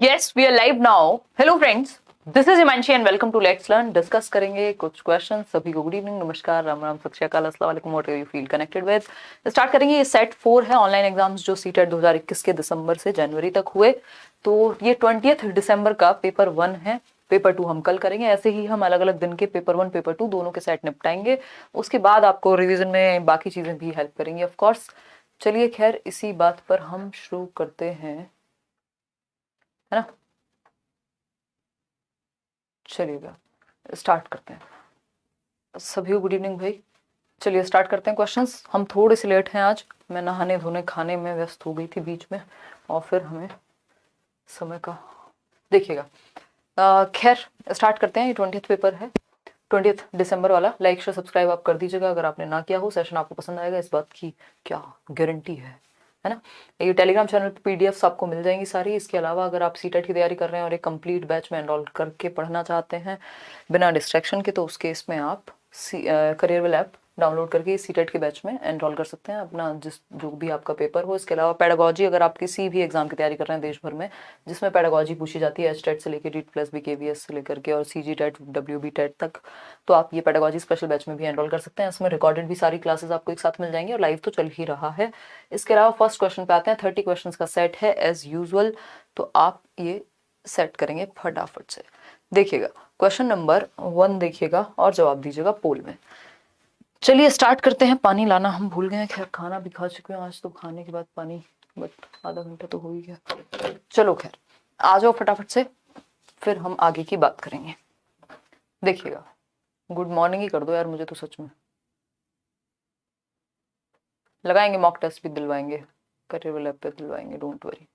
Yes we are live now. Hello friends, this is Himanshi and welcome to let's learn. Discuss करेंगे कुछ question. सभी को good evening, नमस्कार, राम राम, सत श्री अकाल, अस्सलाम वालेकुम, what you feel connected with. Start करेंगे। ये सेट 4 है ऑनलाइन एग्जाम्स जो सीटेट 2021 के दिसंबर से जनवरी तक हुए। तो ये 20 दिसंबर का पेपर 1 है। पेपर 2 हम कल करेंगे। ऐसे ही हम अलग अलग दिन के पेपर 1 पेपर 2 दोनों के सेट निपटाएंगे। उसके बाद आपको रिवीजन में बाकी चीजें भी हेल्प करेंगी ऑफ कोर्स। चलिए खैर, इसी बात पर हम शुरू करते हैं, है ना। चलिएगा स्टार्ट करते हैं। सभी को गुड इवनिंग भाई। चलिए स्टार्ट करते हैं क्वेश्चंस। हम थोड़े से लेट हैं आज। मैं नहाने धोने खाने में व्यस्त हो गई थी बीच में, और फिर हमें समय का देखिएगा। खैर स्टार्ट करते हैं। ये 20th पेपर है, 20th दिसंबर वाला। लाइक शेयर सब्सक्राइब आप कर दीजिएगा अगर आपने ना किया हो। सेशन आपको पसंद आएगा, इस बात की क्या गारंटी है ना। ये टेलीग्राम चैनल पे पीडीएफ्स आपको मिल जाएंगी सारी। इसके अलावा अगर आप सीटेट की तैयारी कर रहे हैं और एक कंप्लीट बैच में एनरोल करके पढ़ना चाहते हैं बिना डिस्ट्रैक्शन के, तो उस केस में आप करियर ऐप डाउनलोड करके सीटेट के बैच में एनरोल कर सकते हैं अपना जिस जो भी आपका पेपर हो। इसके अलावा पेडागोजी, अगर आप किसी भी एग्जाम की तैयारी कर रहे हैं देश भर में जिसमें पेडागोजी पूछी जाती है, एचटेट से लेकर DEET+B KVS से लेकर के और CG टेट WB टेट तक, तो आप ये पेडागोजी स्पेशल बैच में भी एनरोल कर सकते हैं। इसमें रिकॉर्डेड भी सारी क्लासेस आपको एक साथ मिल जाएंगी और लाइव तो चल ही रहा है। इसके अलावा फर्स्ट क्वेश्चन पे आते हैं। 30 क्वेश्चंस का सेट है एज यूजुअल, तो आप ये सेट करेंगे फटाफट से। देखिएगा क्वेश्चन नंबर 1 देखिएगा और जवाब दीजिएगा पोल में। चलिए स्टार्ट करते हैं। पानी लाना हम भूल गए हैं। खैर खाना भी खा चुके हैं आज, तो खाने के बाद पानी, बट आधा घंटा तो हो ही गया। चलो खैर आ जाओ फटाफट से, फिर हम आगे की बात करेंगे। देखिएगा, गुड मॉर्निंग ही कर दो यार मुझे तो, सच में लगाएंगे मॉक टेस्ट भी दिलवाएंगे, करियर लैब पे दिलवाएंगे, डोंट वरी।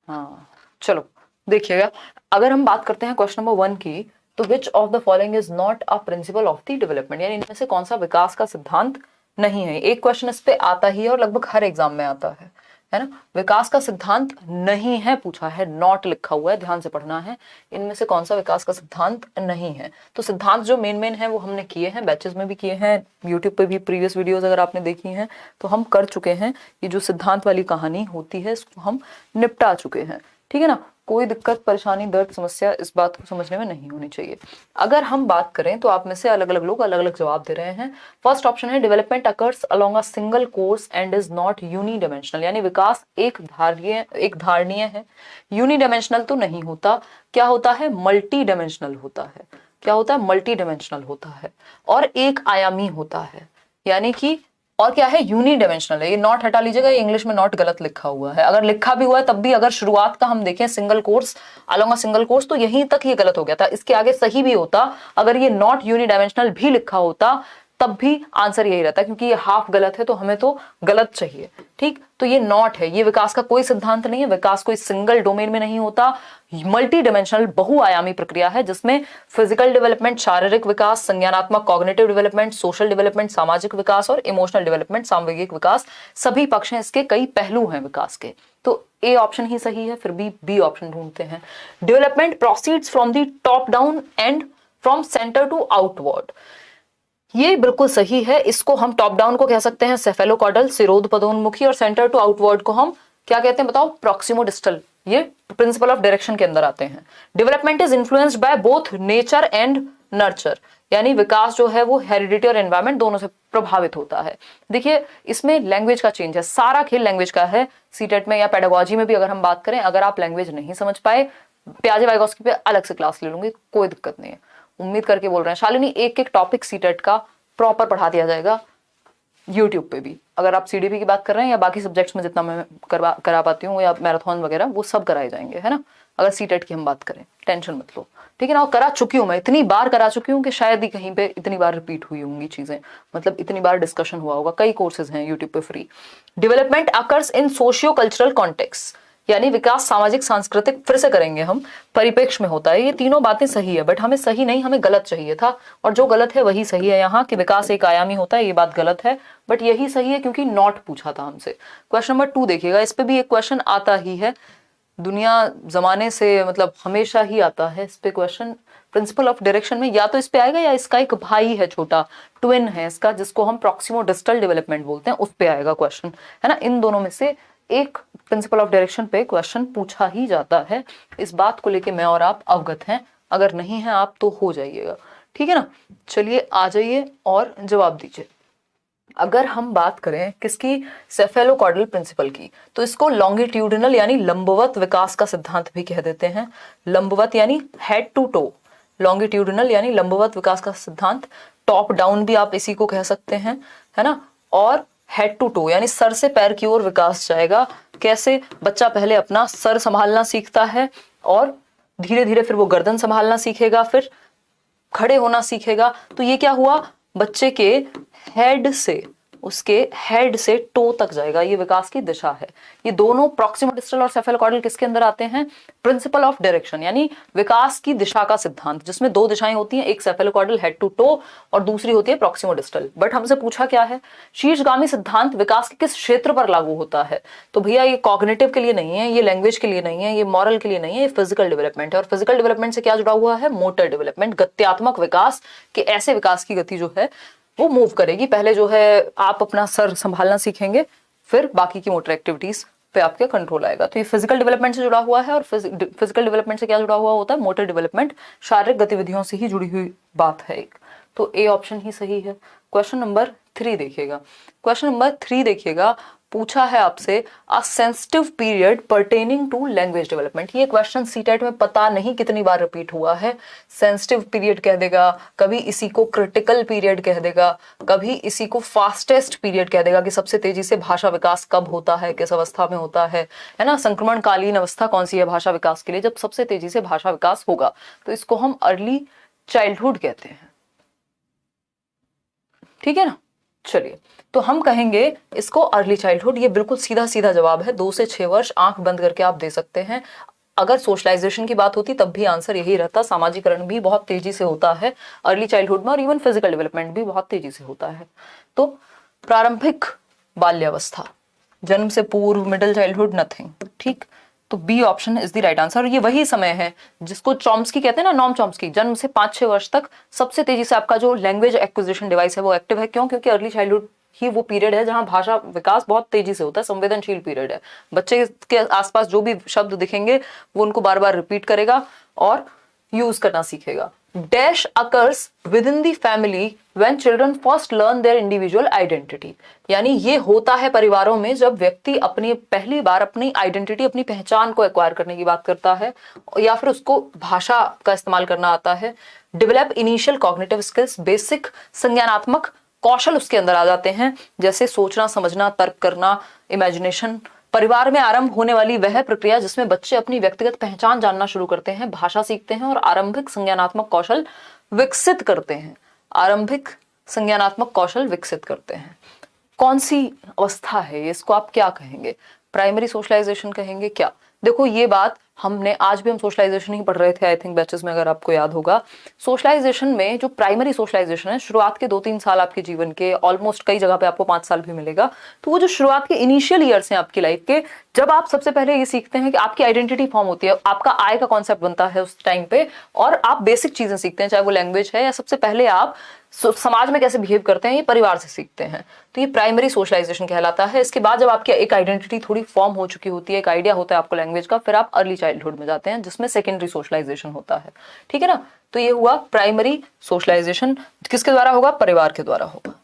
हाँ चलो देखिएगा, अगर हम बात करते हैं क्वेश्चन नंबर 1 की, तो विच of the following is not a principle of the development, यानी इनमें से कौन सा विकास का सिद्धांत नहीं है। एक क्वेश्चन इस पे आता ही है और लगभग हर एग्जाम में आता है ना। विकास का सिद्धांत नहीं है पूछा है, नॉट लिखा हुआ है, ध्यान से पढ़ना है। इनमें से कौन सा विकास का सिद्धांत नहीं है। तो सिद्धांत जो मेन है वो हमने किए हैं, बैचेस में भी किए हैं, यूट्यूब पे भी प्रीवियस वीडियोस अगर आपने देखी हैं तो हम कर चुके हैं। ये जो सिद्धांत वाली कहानी होती है इसको हम निपटा चुके हैं, ठीक है ना। कोई दिक्कत परेशानी दर्द समस्या इस बात को समझने में नहीं होनी चाहिए। अगर हम बात करें तो आप में से अलग अलग लोग अलग अलग जवाब दे रहे हैं। फर्स्ट ऑप्शन है development occurs along a single course and is not unidimensional, यानी विकास एक धारणीय है। यूनिडायमेंशनल तो नहीं होता, क्या होता है, मल्टी डायमेंशनल होता है। क्या होता है, मल्टी डायमेंशनल होता है और एक आयामी होता है, यानी कि और क्या है, यूनिडायमेंशनल है। ये नॉट हटा लीजिएगा, ये इंग्लिश में नॉट गलत लिखा हुआ है। अगर लिखा भी हुआ है तब भी अगर शुरुआत का हम देखें single course along a single course, तो यहीं तक ये गलत हो गया था। इसके आगे सही भी होता, अगर ये नॉट यूनिडायमेंशनल भी लिखा होता तब भी आंसर यही रहता, क्योंकि ये हाफ गलत है तो हमें तो गलत चाहिए, ठीक। तो ये नॉट है, ये विकास का कोई सिद्धांत नहीं है। विकास कोई सिंगल डोमेन में नहीं होता, मल्टी डायमेंशनल बहुआयामी प्रक्रिया है जिसमें फिजिकल डेवलपमेंट शारीरिक विकास, संज्ञानात्मक कॉग्निटिव डेवलपमेंट, सोशल डेवलपमेंट सामाजिक विकास और इमोशनल डेवलपमेंट सामूहिक विकास, सभी पक्ष हैं इसके, कई पहलू हैं विकास के। तो ए ऑप्शन ही सही है, फिर बी ऑप्शन ढूंढते हैं। Development proceeds from the top down and from centre to outward, ये बिल्कुल सही है। इसको हम टॉप डाउन को कह सकते हैं सेफेलोकॉडल सिरोध पदोन्मुखी, और सेंटर टू आउटवर्ड को हम क्या कहते हैं बताओ, प्रॉक्सिमोडिस्टल। ये प्रिंसिपल ऑफ डायरेक्शन के अंदर आते हैं। Development is influenced by both nature and nurture, यानी विकास जो है वो हेरिडिटी और एनवायरमेंट दोनों से प्रभावित होता है। देखिए इसमें लैंग्वेज का चेंज है, सारा खेल लैंग्वेज का है। सीटेट में या पेडागोजी में भी अगर हम बात करें, अगर आप लैंग्वेज नहीं समझ पाए, प्याजे वाइगोस्की पे अलग से क्लास ले लूंगी, कोई दिक्कत नहीं है। उम्मीद करके बोल रहे हैं शालिनी, एक एक टॉपिक सीटेट का प्रॉपर पढ़ा दिया जाएगा यूट्यूब पे भी। अगर आप सीडीपी की बात कर रहे हैं या बाकी सब्जेक्ट्स में जितना मैं करा पाती हूँ या मैराथन वगैरह, वो सब कराए जाएंगे, है ना। अगर सीटेट की हम बात करें, टेंशन मत लो, ठीक है ना। और करा चुकी हूँ मैं, इतनी बार करा चुकी हूँ कि शायद ही कहीं पे इतनी बार रिपीट हुई होंगी चीजें, मतलब इतनी बार डिस्कशन हुआ होगा। कई कोर्सेज हैं यूट्यूब पे free. Development occurs in socio cultural context, यानी विकास सामाजिक सांस्कृतिक, फिर से करेंगे हम, परिप्रेक्ष्य में होता है। ये तीनों बातें सही है, बट हमें सही नहीं, हमें गलत चाहिए था, और जो गलत है वही सही है। यहाँ कि विकास एक आयामी होता है, ये बात गलत है, बट यही सही है क्योंकि नॉट पूछा था हमसे। क्वेश्चन नंबर 2 देखिएगा, इस पे भी एक क्वेश्चन आता ही है, दुनिया जमाने से मतलब हमेशा ही आता है इस पे क्वेश्चन। प्रिंसिपल ऑफ डायरेक्शन में या तो इस पे आएगा या इसका एक भाई है छोटा, ट्विन है इसका, जिसको हम प्रॉक्सिमो डिस्टल डेवलपमेंट बोलते हैं, उस पे आएगा क्वेश्चन, है ना। इन दोनों में से एक प्रिंसिपल ऑफ डायरेक्शन पे क्वेश्चन पूछा ही जाता है। इस बात को लेके मैं और आप अवगत हैं, अगर नहीं है आप तो हो जाइएगा, ठीक है ना। चलिए आ जाइए और जवाब दीजिए। अगर हम बात करें किसकी, सेफेलोकॉर्डल प्रिंसिपल की, तो इसको लॉन्गिट्यूडिनल यानी लंबवत विकास का सिद्धांत भी कह देते हैं। लंबवत यानी हेड टू टो, लॉन्गिट्यूडिनल यानी लंबवत विकास का सिद्धांत, टॉप डाउन भी आप इसी को कह सकते हैं, है ना। और हेड टू टो यानी सर से पैर की ओर विकास जाएगा। कैसे, बच्चा पहले अपना सर संभालना सीखता है और धीरे धीरे फिर वो गर्दन संभालना सीखेगा, फिर खड़े होना सीखेगा। तो ये क्या हुआ, बच्चे के हेड से, उसके हेड से टो तक जाएगा, ये विकास की दिशा है। ये दोनों प्रॉक्सिमो डिस्टल और सेफेलोकॉर्डल किसके अंदर आते हैं, प्रिंसिपल ऑफ डायरेक्शन यानी विकास की दिशा का सिद्धांत, जिसमें दो दिशाएं होती हैं, एक सेफेलोकॉर्डल हेड टू टो और दूसरी होती है प्रॉक्सिमो डिस्टल। बट हमसे पूछा क्या है, शीर्षगामी सिद्धांत विकास के किस क्षेत्र पर लागू होता है। तो भैया ये कॉग्निटिव के लिए नहीं है, ये लैंग्वेज के लिए नहीं है, ये मॉरल के लिए नहीं है, ये फिजिकल डेवलपमेंट है। और फिजिकल डेवलपमेंट से क्या जुड़ा हुआ है, मोटर डेवलपमेंट, गत्यात्मक विकास के ऐसे विकास की गति जो है वो मूव करेगी। पहले जो है आप अपना सर संभालना सीखेंगे, फिर बाकी की मोटर एक्टिविटीज पे आपके कंट्रोल आएगा। तो ये फिजिकल डेवलपमेंट से जुड़ा हुआ है। और फिजिकल डेवलपमेंट से क्या जुड़ा हुआ होता है, मोटर डेवलपमेंट, शारीरिक गतिविधियों से ही जुड़ी हुई बात है एक। तो ए ऑप्शन ही सही है। क्वेश्चन नंबर 3 देखिएगा। क्वेश्चन नंबर 3 देखिएगा, पूछा है आपसे a sensitive period pertaining to language development. ये क्वेश्चन सीटेट में पता नहीं कितनी बार रिपीट हुआ है। सेंसिटिव पीरियड कह देगा, कभी इसी को क्रिटिकल पीरियड कह देगा, कभी इसी को फास्टेस्ट पीरियड कह देगा कि सबसे तेजी से भाषा विकास कब होता है, किस अवस्था में होता है ना। संक्रमणकालीन अवस्था कौन सी है भाषा विकास के लिए, जब सबसे तेजी से भाषा विकास होगा। तो इसको हम अर्ली चाइल्डहुड कहते हैं, ठीक है ना। चलिए, तो हम कहेंगे इसको अर्ली चाइल्डहुड। ये बिल्कुल सीधा सीधा जवाब है, 2 से 6 वर्ष आंख बंद करके आप दे सकते हैं। अगर सोशलाइजेशन की बात होती तब भी आंसर यही रहता। सामाजिकरण भी बहुत तेजी से होता है अर्ली चाइल्डहुड में, और इवन फिजिकल डेवलपमेंट भी बहुत तेजी से होता है। तो प्रारंभिक बाल्यावस्था, जन्म से पूर्व, मिडिल चाइल्डहुड, नथिंग, ठीक। तो B option is the right answer. और ये वही समय है जिसको चॉम्स्की कहते हैं ना, नॉम चॉम्स्की, जन्म से 5-6 वर्ष तक सबसे तेजी से आपका जो लैंग्वेज एक्विजिशन डिवाइस है वो एक्टिव है। क्यों, क्योंकि अर्ली चाइल्डहुड ही वो पीरियड है जहां भाषा विकास बहुत तेजी से होता है, संवेदनशील पीरियड है। बच्चे के आसपास जो भी शब्द दिखेंगे वो उनको बार बार रिपीट करेगा और यूज करना सीखेगा। Dash occurs with in the family when children first learn their individual identity. यानी ये होता है परिवारों में जब व्यक्ति अपनी पहली बार अपनी आइडेंटिटी, अपनी पहचान को एक्वायर करने की बात करता है, या फिर उसको भाषा का इस्तेमाल करना आता है। Develop initial cognitive skills, basic संज्ञानात्मक कौशल उसके अंदर आ जाते हैं, जैसे सोचना, समझना, तर्क करना, इमेजिनेशन। परिवार में आरंभ होने वाली वह प्रक्रिया जिसमें बच्चे अपनी व्यक्तिगत पहचान जानना शुरू करते हैं, भाषा सीखते हैं और आरंभिक संज्ञानात्मक कौशल विकसित करते हैं। आरंभिक संज्ञानात्मक कौशल विकसित करते हैं। कौन सी अवस्था है ये, इसको आप क्या कहेंगे, प्राइमरी सोशलाइजेशन कहेंगे क्या। देखो ये बात हमने आज भी हम सोशलाइजेशन ही पढ़ रहे थे आई थिंक बैचेस में, अगर आपको याद होगा। सोशलाइजेशन में जो प्राइमरी सोशलाइजेशन है, शुरुआत के 2-3 साल आपके जीवन के, ऑलमोस्ट कई जगह पे आपको 5 साल भी मिलेगा। तो वो जो शुरुआत के इनिशियल ईयर्स हैं आपकी लाइफ के, जब आप सबसे पहले ये सीखते हैं कि आपकी आइडेंटिटी फॉर्म होती है, आपका आय का कॉन्सेप्ट बनता है उस टाइम पे, और आप बेसिक चीजें सीखते हैं, चाहे वो लैंग्वेज है या सबसे पहले आप समाज में कैसे बिहेव करते हैं, ये परिवार से सीखते हैं। तो ये प्राइमरी सोशलाइजेशन कहलाता है। इसके बाद जब आपकी एक आइडेंटिटी थोड़ी फॉर्म हो चुकी होती है, एक आइडिया होता है आपको लैंग्वेज का, फिर आप अर्ली चाइल्डहुड में जाते हैं जिसमें सेकेंडरी सोशलाइजेशन होता है, ठीक है ना। तो ये हुआ प्राइमरी सोशलाइजेशन, किसके द्वारा होगा, परिवार के द्वारा होगा,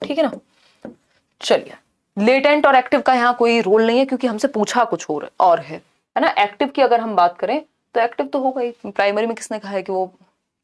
ठीक है ना। चलिए, लेटेंट और एक्टिव का यहाँ कोई रोल नहीं है क्योंकि हमसे पूछा कुछ और है ना। एक्टिव की अगर हम बात करें तो एक्टिव तो होगा ही। प्राइमरी में किसने कहा है कि वो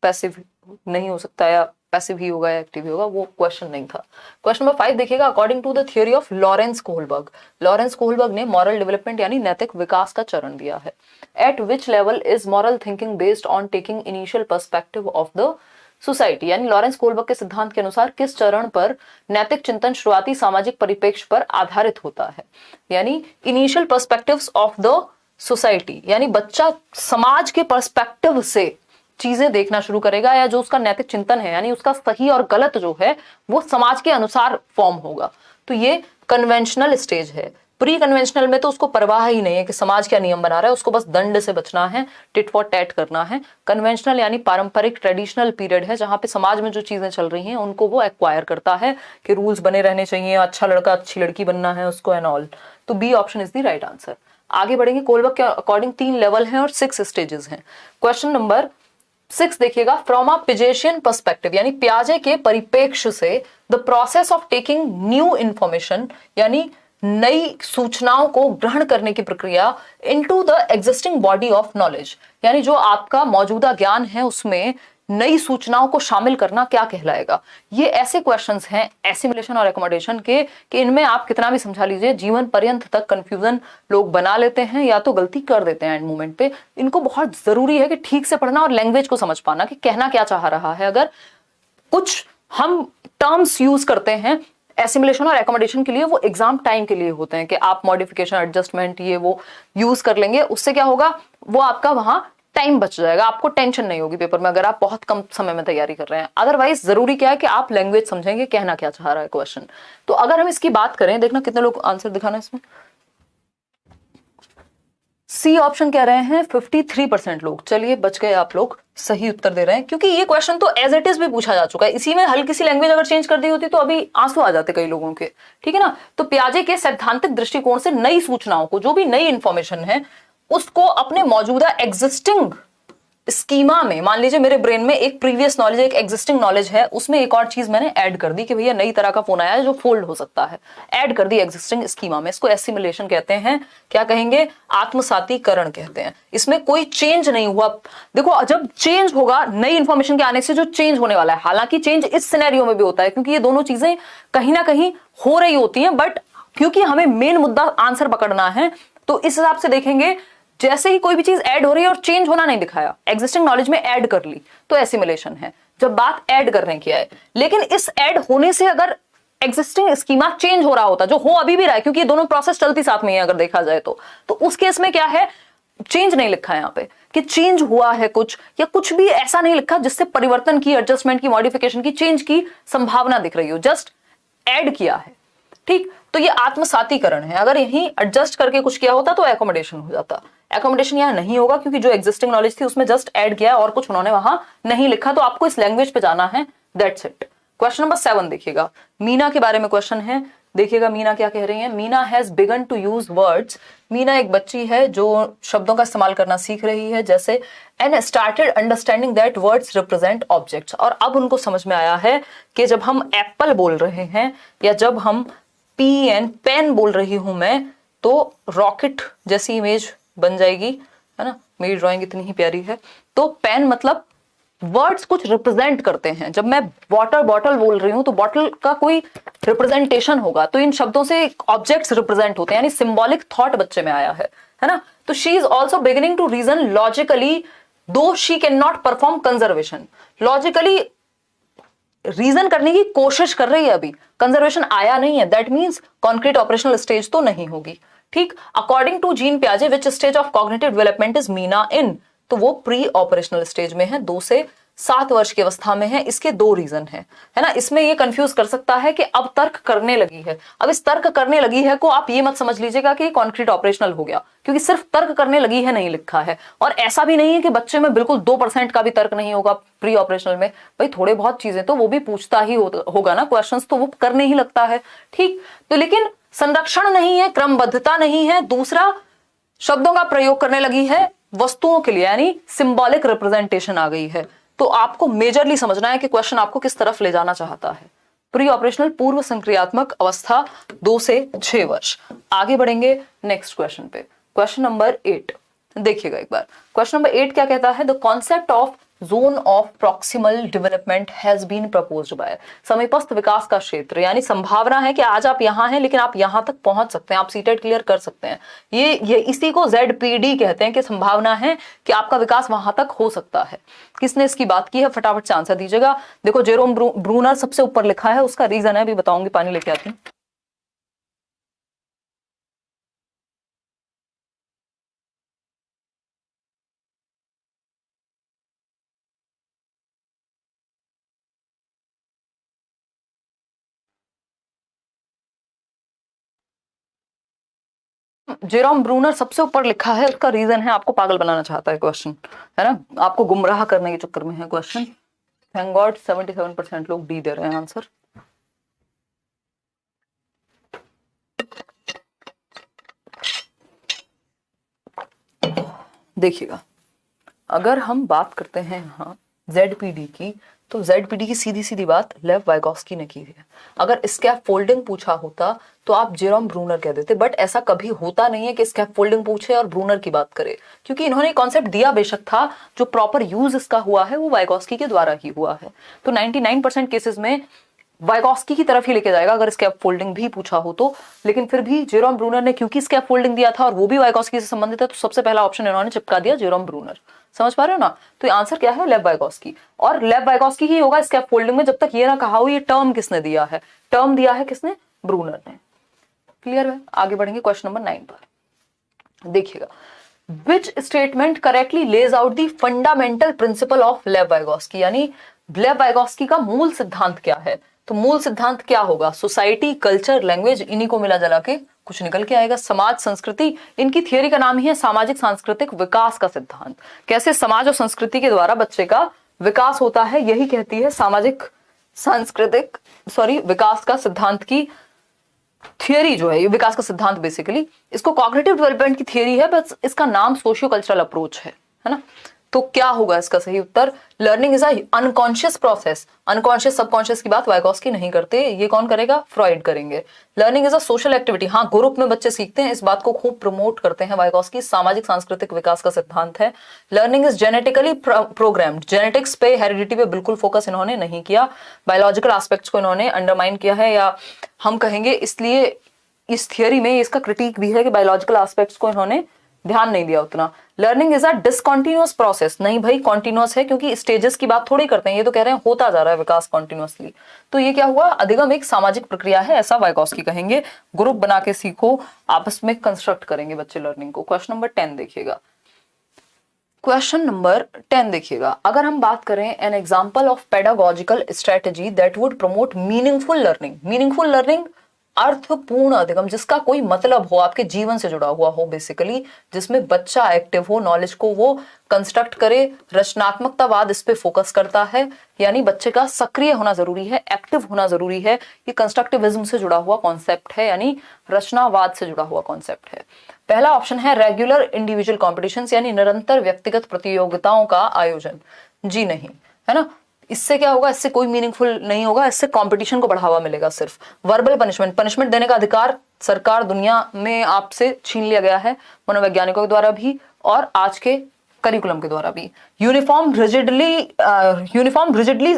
पैसिव नहीं हो सकता, या पैसिव ही होगा या एक्टिव ही होगा, वो क्वेश्चन नहीं था। क्वेश्चन नंबर 5 देखिएगा, according to the theory of Lawrence Kohlberg. Lawrence Kohlberg ने मॉरल डेवलपमेंट यानी नैतिक विकास का चरण दिया है। At which level is moral thinking based on taking initial perspective of the society. यानी लॉरेंस कोहलबर्ग के सिद्धांत के अनुसार किस चरण पर नैतिक चिंतन शुरुआती सामाजिक परिप्रेक्ष्य पर आधारित होता है। यानी initial perspectives of the society, यानी बच्चा समाज के पर्सपेक्टिव से चीजें देखना शुरू करेगा, या जो उसका नैतिक चिंतन है यानी उसका सही और गलत जो है वो समाज के अनुसार फॉर्म होगा। तो ये कन्वेंशनल स्टेज है। प्री कन्वेंशनल में तो उसको परवाह ही नहीं है कि समाज क्या नियम बना रहा है, उसको बस दंड से बचना है, टिट फॉर टैट करना है। कन्वेंशनल यानी पारंपरिक ट्रेडिशनल पीरियड है, जहां पे समाज में जो चीजें चल रही हैं उनको वो एक्वायर करता है कि रूल्स बने रहने चाहिए, अच्छा लड़का अच्छी लड़की बनना है उसको एंड ऑल। तो B option is the right answer. आगे बढ़ेंगे। कोलबर्ग के अकॉर्डिंग 3 लेवल हैं और 6 स्टेजेस हैं। क्वेश्चन नंबर 6 देखिएगा, फ्रॉम अ पिजेशियन पर्सपेक्टिव यानी प्याजे के परिप्रेक्ष्य से the process of taking new information यानी नई सूचनाओं को ग्रहण करने की प्रक्रिया into the existing body of knowledge यानी जो आपका मौजूदा ज्ञान है उसमें नई सूचनाओं को शामिल करना क्या कहलाएगा। ये ऐसे क्वेश्चंस हैं एसिमिलेशन और एकोमोडेशन के कि इनमें आप कितना भी समझा लीजिए जीवन पर्यंत तक कंफ्यूजन लोग बना लेते हैं या तो गलती कर देते हैं एंड मोमेंट पे। इनको बहुत जरूरी है कि ठीक से पढ़ना और लैंग्वेज को समझ पाना कि कहना क्या चाह रहा है। अगर कुछ हम टर्म्स यूज करते हैं एसिमिलेशन और एकोमोडेशन के लिए, वो एग्जाम टाइम के लिए होते हैं कि आप मॉडिफिकेशन एडजस्टमेंट ये वो यूज कर लेंगे, उससे क्या होगा वो आपका वहां टाइम बच जाएगा, आपको टेंशन नहीं होगी पेपर में अगर आप बहुत कम समय में तैयारी कर रहे हैं। अदरवाइज जरूरी क्या है कि आप लैंग्वेज समझेंगे कहना क्या चाह रहा है क्वेश्चन। तो अगर हम इसकी बात करें, देखना कितने लोग आंसर दिखाना इसमें। सी ऑप्शन कह रहे हैं 53% लोग। चलिए बच गए आप लोग, सही उत्तर दे रहे हैं, क्योंकि ये क्वेश्चन तो एज इट इज भी पूछा जा चुका है। इसी में हल्की सी लैंग्वेज अगर चेंज कर दी होती तो अभी आंसू आ जाते कई लोगों के, ठीक है ना। तो पियाजे के सैद्धांतिक दृष्टिकोण से नई सूचनाओं को, जो भी नई इंफॉर्मेशन है उसको अपने मौजूदा एग्जिस्टिंग स्कीमा में, मान लीजिए मेरे ब्रेन में एक प्रीवियस नॉलेज एक एग्जिस्टिंग नॉलेज है, उसमें एक और चीज मैंने ऐड कर दी कि भैया नई तरह का फोन आया है जो फोल्ड हो सकता है, ऐड कर दी एग्जिस्टिंग स्कीमा में। इसको एसिमिलेशन कहते हैं। क्या कहेंगे? आत्मसातीकरण कहते हैं। इसमें कोई चेंज नहीं हुआ। देखो जब चेंज होगा नई इंफॉर्मेशन के आने से, जो चेंज होने वाला है, हालांकि चेंज इस सिनेरियो में भी होता है क्योंकि ये दोनों चीजें कहीं ना कहीं हो रही होती हैं, बट क्योंकि हमें मेन मुद्दा आंसर पकड़ना है तो इस हिसाब से देखेंगे जैसे ही कोई भी चीज ऐड हो रही है और चेंज होना नहीं दिखाया, एग्जिस्टिंग नॉलेज में ऐड कर ली तो एसिमिलेशन है, जब बात ऐड करने की है। लेकिन इस ऐड होने से अगर एग्जिस्टिंग स्कीमा चेंज हो रहा होता, जो हो अभी भी रहा है क्योंकि ये दोनों प्रोसेस चलती साथ में है अगर देखा जाए तो उस केस में क्या है, चेंज नहीं लिखा है यहाँ पे कि चेंज हुआ है कुछ, या कुछ भी ऐसा नहीं लिखा जिससे परिवर्तन की, एडजस्टमेंट की, मॉडिफिकेशन की, चेंज की संभावना दिख रही हो, जस्ट ऐड किया है। ठीक, तो ये आत्मसातीकरण है। अगर यहीं एडजस्ट करके कुछ किया होता तो एकोमोडेशन हो जाता। एकोमोडेशन यहां नहीं होगा क्योंकि जो एग्जिस्टिंग नॉलेज थी उसमें जस्ट ऐड किया और कुछ उन्होंने वहां नहीं लिखा, तो आपको इस लैंग्वेज पे जाना है, दैट्स इट। क्वेश्चन नंबर 7 देखिएगा, मीना के बारे में क्वेश्चन है। देखिएगा मीना क्या कह रही है। Meena has begun to use words. Meena एक बच्ची है जो शब्दों का इस्तेमाल करना सीख रही है, जैसे and started understanding that words represent objects. और अब उनको समझ में आया है कि जब हम एप्पल बोल रहे हैं या जब हम पेन पेन बोल रही हूं मैं, तो रॉकेट जैसी इमेज बन जाएगी, है ना। मेरी ड्राइंग इतनी ही प्यारी है। तो पेन मतलब वर्ड्स कुछ रिप्रेजेंट करते हैं। जब मैं वाटर बॉटल बोल रही हूं तो बॉटल का कोई रिप्रेजेंटेशन होगा, तो इन शब्दों से ऑब्जेक्ट्स रिप्रेजेंट होते हैं, यानी सिंबॉलिक थॉट बच्चे में आया है ना। तो she is also beginning to reason logically though she can not perform conservation. Logically reason करने की कोशिश कर रही है, अभी कंजर्वेशन आया नहीं है, that means concrete operational stage तो नहीं होगी। ठीक, अकॉर्डिंग टू जीन पियाजे which stage of cognitive development is Meena in, तो वो प्री ऑपरेशनल स्टेज में है, 2 से 7 वर्ष की अवस्था में है। इसके 2 रीजन है ना। इसमें ये कंफ्यूज कर सकता है कि अब तर्क करने लगी है। अब इस तर्क करने लगी है को आप ये मत समझ लीजिएगा कि कॉन्क्रीट ऑपरेशनल हो गया, क्योंकि सिर्फ तर्क करने लगी है नहीं लिखा है। और ऐसा भी नहीं है कि बच्चे में बिल्कुल 2% का भी तर्क नहीं होगा प्री ऑपरेशनल में। भाई थोड़े बहुत चीजें तो वो भी पूछता ही होगा ना, क्वेश्चंस तो वो करने ही लगता है। ठीक, तो लेकिन संरक्षण नहीं है, क्रमबद्धता नहीं है, दूसरा शब्दों का प्रयोग करने लगी है वस्तुओं के लिए, यानी सिंबॉलिक रिप्रेजेंटेशन आ गई है। तो आपको मेजरली समझना है कि क्वेश्चन आपको किस तरफ ले जाना चाहता है। प्री ऑपरेशनल पूर्व संक्रियात्मक अवस्था 2 से 6 वर्ष। आगे बढ़ेंगे नेक्स्ट क्वेश्चन पे। क्वेश्चन नंबर 8 देखिएगा एक बार। क्वेश्चन नंबर 8 क्या कहता है, the concept of zone of proximal development has been proposed by. समीपस्थ विकास का क्षेत्र, यानी संभावना है कि आज आप यहां हैं लेकिन आप यहां तक पहुंच सकते हैं, आप सीटेट क्लियर कर सकते हैं। ये इसी को ZPD कहते हैं कि संभावना है कि आपका विकास वहां तक हो सकता है। किसने इसकी बात की है, फटाफट से आंसर दीजिएगा। देखो जेरोम ब्रूनर सबसे ऊपर लिखा है, उसका रीजन है, अभी बताऊंगी, पानी लेके आती हूँ। जेरोम ब्रूनर सबसे ऊपर लिखा है, उसका रीजन है आपको पागल बनाना चाहता है क्वेश्चन, है ना, आपको गुमराह करने के चक्कर में है क्वेश्चन। थैंक गॉड 77% लोग डी दे रहे हैं आंसर। देखिएगा, अगर हम बात करते हैं यहाँ ZPD की, तो ZPD की सीधी सीधी बात लेव वाइगॉस्की ने की है। अगर स्कैप फोल्डिंग पूछा होता तो आप जेरोम ब्रूनर कह देते, बट ऐसा कभी होता नहीं है कि स्कैप फोल्डिंग पूछे और ब्रूनर की बात करे, क्योंकि इन्होंने कॉन्सेप्ट दिया बेशक था, जो प्रॉपर यूज इसका हुआ है वो वाइगॉस्की के द्वारा ही हुआ है। तो 99% केसेस में वाइगॉस्की की तरफ ही लेके जाएगा अगर स्कैप फोल्डिंग भी पूछा हो तो। लेकिन फिर भी जेरोम ब्रूनर ने क्योंकि स्कैप फोल्डिंग दिया था और वो भी वाइगॉस्की से संबंधित है, तो सबसे पहला ऑप्शन इन्होंने चिपका दिया जेरोम ब्रूनर। समझ पा रहे हो ना? तो ये आंसर क्या है? लेव वाइगॉस्की। और लेव वाइगॉस्की ही होगा स्कैप फोल्डिंग में, जब तक ये ना कहा हो ये टर्म किसने दिया है। टर्म दिया है किसने? ब्रूनर ने। क्लियर है? आगे बढ़ेंगे क्वेश्चन नंबर 9 पर। देखिएगा, which statement correctly lays out the fundamental principle of Lev Vygotsky, यानी लेव वाइगॉस्की का मूल सिद्धांत क्या है। तो मूल सिद्धांत क्या होगा? सोसाइटी, कल्चर, लैंग्वेज, इन्हीं को मिला जला के कुछ निकल के आएगा। समाज, संस्कृति, इनकी थियोरी का नाम ही है सामाजिक सांस्कृतिक विकास का सिद्धांत। कैसे समाज और संस्कृति के द्वारा बच्चे का विकास होता है, यही कहती है सामाजिक सांस्कृतिक विकास का सिद्धांत की थियरी जो है, ये विकास का सिद्धांत बेसिकली, इसको कॉग्निटिव डेवलपमेंट की थियरी है, बस इसका नाम सोशियो कल्चरल अप्रोच है ना। तो क्या होगा इसका सही उत्तर? Learning is unconscious process. Unconscious subconscious की बात वाइगॉस्की नहीं करते, ये कौन करेगा? फ्रॉइड करेंगे। Learning is a social activity, हाँ ग्रुप में बच्चे सीखते हैं, इस बात को खूब प्रमोट करते हैं वाइगॉस्की। सामाजिक सांस्कृतिक विकास का सिद्धांत है। Learning is genetically programmed, genetics पे, हेरिडिटी पे बिल्कुल फोकस इन्होंने नहीं किया। बायोलॉजिकल एस्पेक्ट्स को इन्होंने अंडरमाइन किया है, या हम कहेंगे इसलिए इस थियरी में इसका क्रिटिक भी है कि बायोलॉजिकल एस्पेक्ट्स को इन्होंने ध्यान नहीं दिया उतना। Learning is a discontinuous process, नहीं भाई कॉन्टिन्यूअस है, क्योंकि स्टेजेस की बात थोड़ी करते हैं, ये तो कह रहे हैं होता जा रहा है विकास कॉन्टिन्यूअसली। तो ये क्या हुआ? अधिगम एक सामाजिक प्रक्रिया है, ऐसा वाइगॉस्की कहेंगे। ग्रुप बना के सीखो, आपस में कंस्ट्रक्ट करेंगे बच्चे लर्निंग को। क्वेश्चन नंबर 10 देखिएगा। क्वेश्चन नंबर 10 देखिएगा, अगर हम बात करें an example of pedagogical strategy that would promote meaningful learning. Meaningful learning अर्थपूर्ण अधिगम, जिसका कोई मतलब हो, आपके जीवन से जुड़ा हुआ हो बेसिकली, जिसमें बच्चा एक्टिव हो, नॉलेज को वो कंस्ट्रक्ट करे, रचनात्मकतावाद इस पे फोकस करता है, यानी बच्चे का सक्रिय होना जरूरी है, एक्टिव होना जरूरी है। ये कंस्ट्रक्टिविज्म से जुड़ा हुआ कॉन्सेप्ट है, यानी रचनावाद से जुड़ा हुआ कॉन्सेप्ट है। पहला ऑप्शन है रेगुलर इंडिविजुअल कॉम्पिटिशंस, यानी निरंतर व्यक्तिगत प्रतियोगिताओं का आयोजन। जी नहीं, है ना। इससे क्या होगा? इससे कोई मीनिंगफुल नहीं होगा, इससे कंपटीशन को बढ़ावा मिलेगा सिर्फ। वर्बल पनिशमेंट, पनिशमेंट देने का अधिकार सरकार दुनिया में आपसे छीन लिया गया है, मनोवैज्ञानिकों के द्वारा भी और आज के करिकुलम के द्वारा भी। यूनिफॉर्म रिजिडली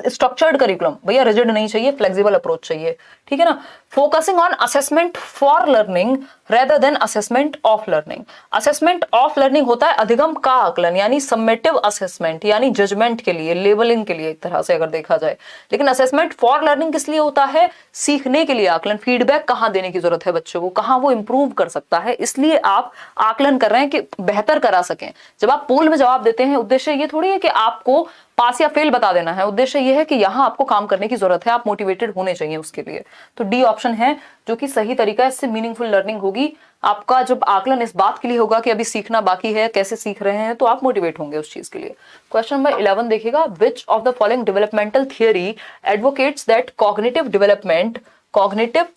स्ट्रक्चर्ड करिकुलम, भैया रिजिड नहीं चाहिए, फ्लेक्सिबल अप्रोच चाहिए, ठीक है ना। Focusing on assessment for learning rather than assessment of learning. Assessment of learning होता है अधिगम का आकलन, यानी समेटिव असेसमेंट, यानी जजमेंट के लिए, लेबलिंग के लिए एक तरह से अगर देखा जाए। लेकिन असेसमेंट फॉर लर्निंग किस लिए होता है? सीखने के लिए आकलन, फीडबैक कहाँ देने की जरूरत है बच्चों को, कहाँ वो इंप्रूव कर सकता है, इसलिए आप आकलन कर रहे हैं कि बेहतर करा सकें। जब आप पूल में जवाब देते हैं, उद्देश्य ये थोड़ी है कि आपको पास या फेल बता देना है, उद्देश्य ये है कि यहां आपको काम करने की जरूरत है, आप मोटिवेटेड होने चाहिए उसके लिए। तो डी ऑप्शन है जो कि सही तरीका है, इससे मीनिंगफुल लर्निंग होगी। आपका जब आकलन इस बात के लिए होगा कि अभी सीखना बाकी है, कैसे सीख रहे हैं, तो आप मोटिवेट होंगे उस चीज के लिए। क्वेश्चन नंबर 11 देखिएगा, विच of the following developmental theory advocates that cognitive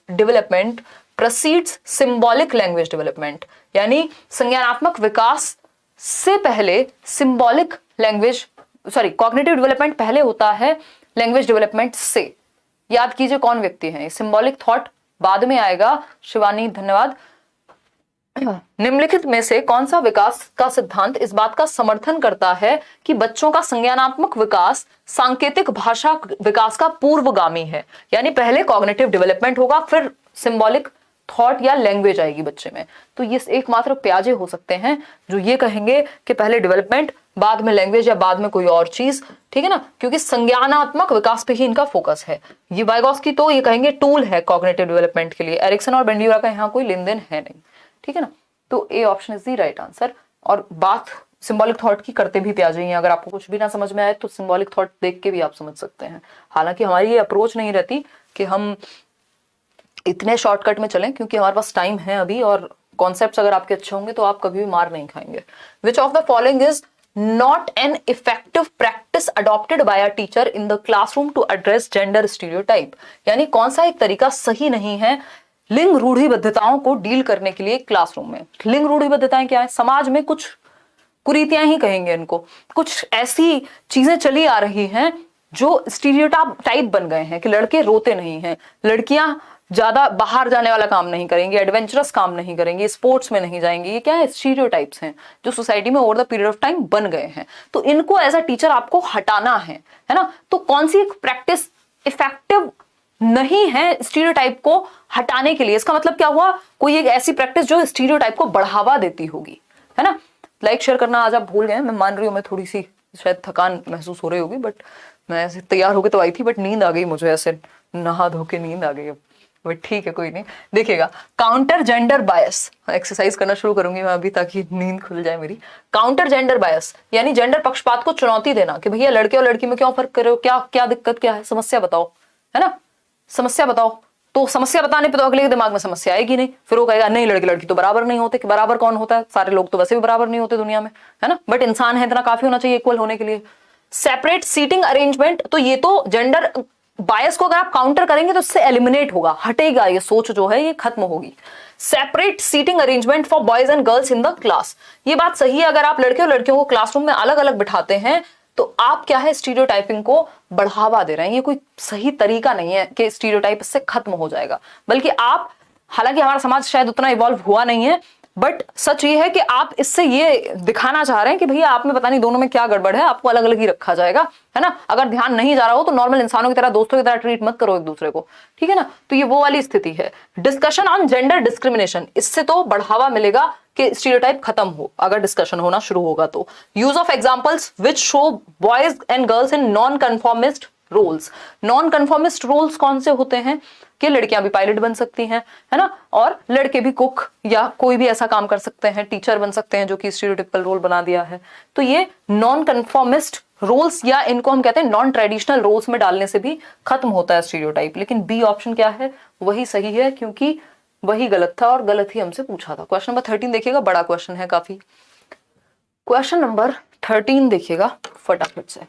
development proceeds symbolic language development, यानी संज्ञानात्मक विकास से पहले सिंबॉलिक लैंग्वेज कॉग्निटिव डेवलपमेंट पहले होता है लैंग्वेज डेवलपमेंट से। याद कीजिए कौन व्यक्ति है, सिंबॉलिक थॉट बाद में आएगा। शिवानी धन्यवाद। निम्नलिखित में से कौन सा विकास का सिद्धांत इस बात का समर्थन करता है कि बच्चों का संज्ञानात्मक विकास सांकेतिक भाषा विकास का पूर्वगामी है, यानी पहले कॉग्निटिव डेवलपमेंट होगा, फिर सिंबॉलिक थॉट या लैंग्वेज आएगी बच्चे में। तो ये एकमात्र प्याजे हो सकते हैं जो ये कहेंगे कि पहले डेवलपमेंट, बाद में लैंग्वेज या बाद में कोई और चीज, ठीक है ना, क्योंकि संज्ञानात्मक विकास पे ही इनका फोकस है। ये वाइगॉस्की तो ये कहेंगे टूल है कॉग्निटिव डेवलपमेंट के लिए, एरिक्सन और बेंड्यूरा का यहाँ कोई लेन देन है नहीं, ठीक है ना। तो A option is the right answer. और बात सिंबॉलिक थॉट की करते भी प्याजे ही हैं, अगर आपको कुछ भी ना समझ में आए तो सिंबॉलिक थॉट देख के भी आप समझ सकते हैं। हालांकि हमारी ये अप्रोच नहीं रहती कि हम इतने शॉर्टकट में चलें, क्योंकि हमारे पास टाइम है अभी और कॉन्सेप्ट्स अगर आपके अच्छे होंगे तो आप कभी भी मार नहीं खाएंगे। Which of the following is not an effective practice adopted by a teacher in the classroom to address gender stereotype, यानी कौन सा एक तरीका सही नहीं है लिंग रूढ़िबद्धताओं को डील करने के लिए क्लासरूम में। लिंग रूढ़िबद्धताएं क्या है? समाज में कुछ कुरीतियां ही कहेंगे इनको, कुछ ऐसी चीजें चली आ रही हैं जो स्टीरियोटाइप बन गए हैं कि लड़के रोते नहीं हैं, लड़कियां ज्यादा बाहर जाने वाला काम नहीं करेंगी, एडवेंचरस काम नहीं करेंगी, स्पोर्ट्स में नहीं जाएंगी। ये क्या है? स्टीरियोटाइप्स हैं जो सोसाइटी में over the period of time बन गए हैं। तो इनको एज अ टीचर आपको हटाना है ना। तो कौन सी प्रैक्टिस इफेक्टिव नहीं है स्टीरियोटाइप को हटाने के लिए? इसका मतलब क्या हुआ? कोई एक ऐसी प्रैक्टिस जो स्टीरियोटाइप को बढ़ावा देती होगी, है ना। लाइक शेयर करना आज आप भूल गए, मैं मान रही हूँ, मैं थोड़ी सी शायद थकान महसूस हो रही होगी, बट मैं ऐसे तैयार होकर तो आई थी, बट नींद आ गई मुझे, ऐसे नहा धो के नींद आ गई। बट ठीक है, कोई नहीं। देखिएगा, काउंटर जेंडर बायस, एक्सरसाइज करना शुरू करूंगी मैं अभी ताकि नींद खुल जाए मेरी। काउंटर जेंडर बायस यानी जेंडर पक्षपात को चुनौती देना कि भैया लड़के और लड़की में क्यों फर्क कर रहे हो, क्या क्या दिक्कत क्या है, समस्या बताओ, है ना, समस्या बताओ। तो समस्या बताने पे तो अगले के दिमाग में समस्या आएगी नहीं, फिर वो कहेगा नहीं लड़के लड़की तो बराबर नहीं होते। कि बराबर कौन होता है? सारे लोग तो वैसे भी बराबर नहीं होते दुनिया में, है ना, बट इंसान है, इतना काफी होना चाहिए इक्वल होने के लिए। सेपरेट सीटिंग अरेंजमेंट, तो ये तो जेंडर बायस को अगर आप काउंटर करेंगे तो इससे एलिमिनेट होगा, हटेगा, ये सोच जो है ये खत्म होगी। Separate seating arrangement for boys and girls in the class, ये बात सही है। अगर आप लड़के और लड़कियों को क्लासरूम में अलग अलग बिठाते हैं तो आप क्या है, स्टीरियोटाइपिंग को बढ़ावा दे रहे हैं। ये कोई सही तरीका नहीं है कि स्टीरियोटाइप इससे खत्म हो जाएगा, बल्कि आप, हालांकि हमारा समाज शायद उतना इवॉल्व हुआ नहीं है, बट सच ये है कि आप इससे ये दिखाना चाह रहे हैं कि भैया आप में पता नहीं दोनों में क्या गड़बड़ है, आपको अलग अलग ही रखा जाएगा, है ना। अगर ध्यान नहीं जा रहा हो तो नॉर्मल इंसानों की तरह, दोस्तों की तरह ट्रीट मत करो एक दूसरे को, ठीक है ना। तो ये वो वाली स्थिति है। डिस्कशन ऑन जेंडर डिस्क्रिमिनेशन, इससे तो बढ़ावा मिलेगा कि स्टीरियोटाइप खत्म हो अगर डिस्कशन होना शुरू होगा तो। Use of examples which show boys and girls in non conformist roles. Non conformist roles कौन से होते हैं? कि लड़कियां भी पायलट बन सकती हैं, है ना, और लड़के भी कुक या कोई भी ऐसा काम कर सकते हैं, टीचर बन सकते हैं, जो कि स्टीरियोटिपिकल रोल बना दिया है। तो ये नॉन कन्फॉर्मिस्ट रोल्स, या इनको हम कहते हैं नॉन ट्रेडिशनल रोल्स में डालने से भी खत्म होता है स्टीरियोटाइप। लेकिन बी ऑप्शन क्या है, वही सही है, क्योंकि वही गलत था और गलत ही हमसे पूछा था। क्वेश्चन नंबर 13 देखिएगा, बड़ा क्वेश्चन है काफी। क्वेश्चन नंबर 13 देखिएगा फटाफट से,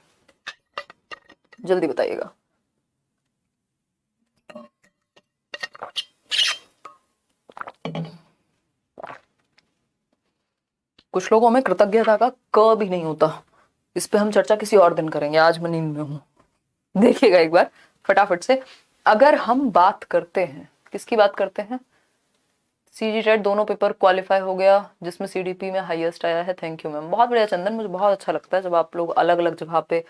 जल्दी बताइएगा। कुछ लोगों में कृतज्ञता का क भी नहीं होता, इस पे हम चर्चा किसी और दिन करेंगे, आज मैं नींद में हूं। देखिएगा एक बार फटाफट से। अगर हम बात करते हैं, किसकी बात करते हैं? सीजीटेट दोनों पेपर क्वालिफाई हो गया, जिसमें सीडीपी में हाईएस्ट आया है। थैंक यू मैम, बहुत बढ़िया चंदन, मुझे बहुत अच्छा लगता है जब आप लोग अलग अलग जगह पे,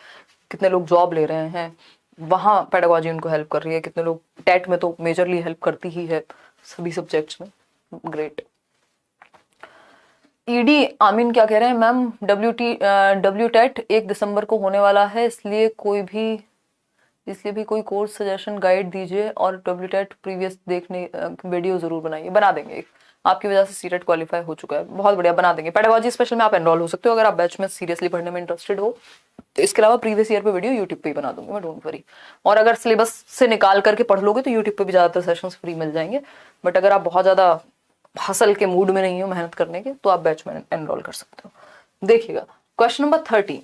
कितने लोग जॉब ले रहे हैं, वहाँ पेडागोजी उनको हेल्प कर रही है, कितने लोग टेट में तो मेजरली हेल्प करती ही है सभी सब्जेक्ट्स में, ग्रेट। ईडी आमीन क्या कह रहे हैं? मैम डब्ल्यू टेट 1 दिसंबर को होने वाला है, इसलिए भी कोई कोर्स सजेशन गाइड दीजिए, और डब्ल्यू टेट प्रीवियस देखने वीडियो जरूर बनाइए। बना देंगे, आपकी वजह से सीटेट क्वालिफाई हो चुका है, बहुत बढ़िया, बना देंगे। पेडागोजी स्पेशल में आप एनरोल हो सकते हो अगर आप बैच में सीरियसली पढ़ने में इंटरेस्टेड हो। तो इसके अलावा प्रीवियस ईयर पे वीडियो यूट्यूब पे ही बना दूंगी मैं, डोंट वरी। और अगर सिलेबस से निकाल करके पढ़ लोगे तो यूट्यूब पे भी ज्यादातर सेशंस फ्री मिल जाएंगे, बट अगर आप बहुत ज्यादा हसल के मूड में नहीं हो मेहनत करने के, तो आप बैच में एनरोल कर सकते हो। देखिएगा क्वेश्चन नंबर 13,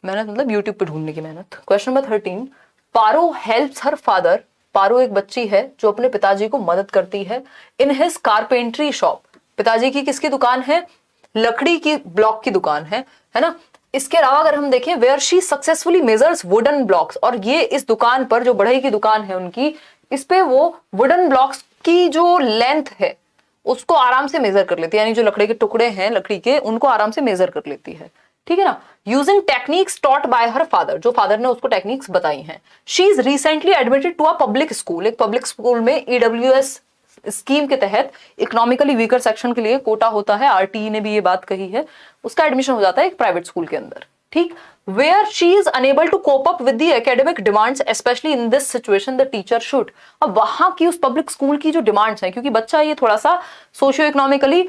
मेहनत मतलब यूट्यूब पे ढूंढने की मेहनत। क्वेश्चन नंबर 13, पारो हेल्प्स हर फादर। पारो एक बच्ची है जो अपने पिताजी को मदद करती है इन हिज कारपेंट्री शॉप। पिताजी की किसकी दुकान है? लकड़ी की ब्लॉक की दुकान है ना। इसके अलावा अगर हम देखें, where she successfully measures wooden blocks, और ये इस दुकान पर, जो बढ़ई की दुकान है उनकी, इस पे वो वुडन ब्लॉक्स की जो लेंथ है उसको आराम से मेजर कर लेती है, यानी जो लकड़ी के टुकड़े हैं लकड़ी के, उनको आराम से मेजर कर लेती है, ठीक है ना। Using techniques taught by her father, जो फादर ने उसको टेक्निक्स बताई हैं। She is recently admitted to a public school, एक पब्लिक स्कूल में ईडब्ल्यूएस स्कीम के तहत इकोनॉमिकली वीकर सेक्शन के लिए कोटा होता है, आरटीई ने भी ये बात कही है, उसका एडमिशन हो जाता है एक प्राइवेट स्कूल के अंदर, ठीक। Where she is unable to cope up with the academic demands, especially in this situation, the teacher should. अब वहां की उस पब्लिक स्कूल की जो डिमांड्स हैं, क्योंकि बच्चा ये थोड़ा सा सोशियो इकोनॉमिकली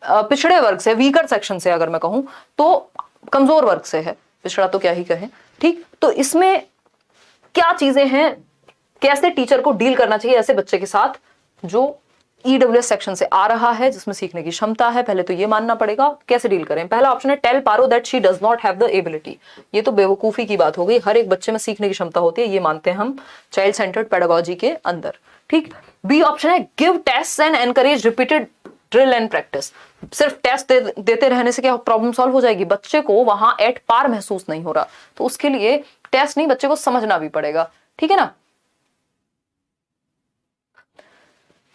पिछड़े वर्ग से, वीकर सेक्शन से, अगर मैं कहूं तो कमजोर वर्ग से है, पिछड़ा तो क्या ही कहें, ठीक। तो इसमें क्या चीजें हैं, कैसे टीचर को डील करना चाहिए ऐसे बच्चे के साथ जो ईडब्ल्यूएस सेक्शन से आ रहा है जिसमें सीखने की क्षमता है, पहले तो ये मानना पड़ेगा। कैसे डील करें? पहला ऑप्शन है tell Paro that she does not have the ability. ये तो बेवकूफी की बात हो गई, हर एक बच्चे में सीखने की क्षमता होती है, ये मानते हैं हम चाइल्ड सेंटर्ड पेडागोजी के अंदर, ठीक। बी ऑप्शन है give test and encourage repeated drill and practice. सिर्फ टेस्ट देते रहने से क्या प्रॉब्लम सॉल्व हो जाएगी? बच्चे को वहां एट पार महसूस नहीं हो रहा, तो उसके लिए टेस्ट नहीं, बच्चे को समझना भी पड़ेगा, ठीक है ना।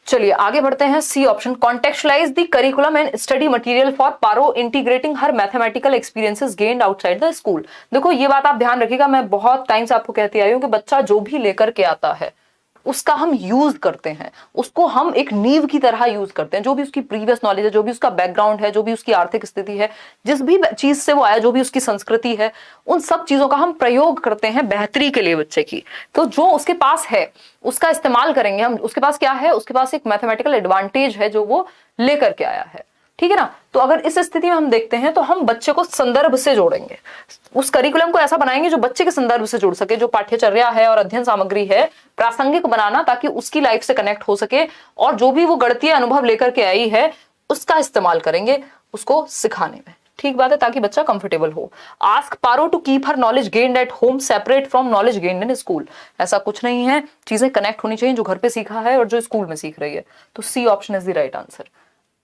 चलिए आगे बढ़ते हैं। C option, contextualise the curriculum and study material for Paro integrating her mathematical experiences gained outside the school. देखो ये बात आप ध्यान रखिएगा, मैं बहुत टाइम से आपको कहती आई हूं कि बच्चा जो भी लेकर के आता है उसका हम यूज करते हैं, उसको हम एक नींव की तरह यूज करते हैं। जो भी उसकी प्रीवियस नॉलेज है, जो भी उसका बैकग्राउंड है, जो भी उसकी आर्थिक स्थिति है, जिस भी चीज से वो आया, जो भी उसकी संस्कृति है, उन सब चीजों का हम प्रयोग करते हैं बेहतरी के लिए बच्चे की। तो जो उसके पास है उसका इस्तेमाल करेंगे हम। उसके पास क्या है? उसके पास एक मैथमेटिकल एडवांटेज है जो वो लेकर के आया है, ठीक है ना। तो अगर इस स्थिति में हम देखते हैं तो हम बच्चे को संदर्भ से जोड़ेंगे, उस करिकुलम को ऐसा बनाएंगे जो बच्चे के संदर्भ से जुड़ सके, जो पाठ्यचर्या है और अध्ययन सामग्री है प्रासंगिक बनाना, ताकि उसकी लाइफ से कनेक्ट हो सके, और जो भी वो गणितीय अनुभव लेकर के आई है उसका इस्तेमाल करेंगे उसको सिखाने में, ठीक बात है, ताकि बच्चा कंफर्टेबल हो। Ask Paro to keep her knowledge gained at home separate from knowledge gained in school. ऐसा कुछ नहीं है, चीजें कनेक्ट होनी चाहिए, जो घर पे सीखा है और जो स्कूल में सीख रही है। तो C option is the right answer.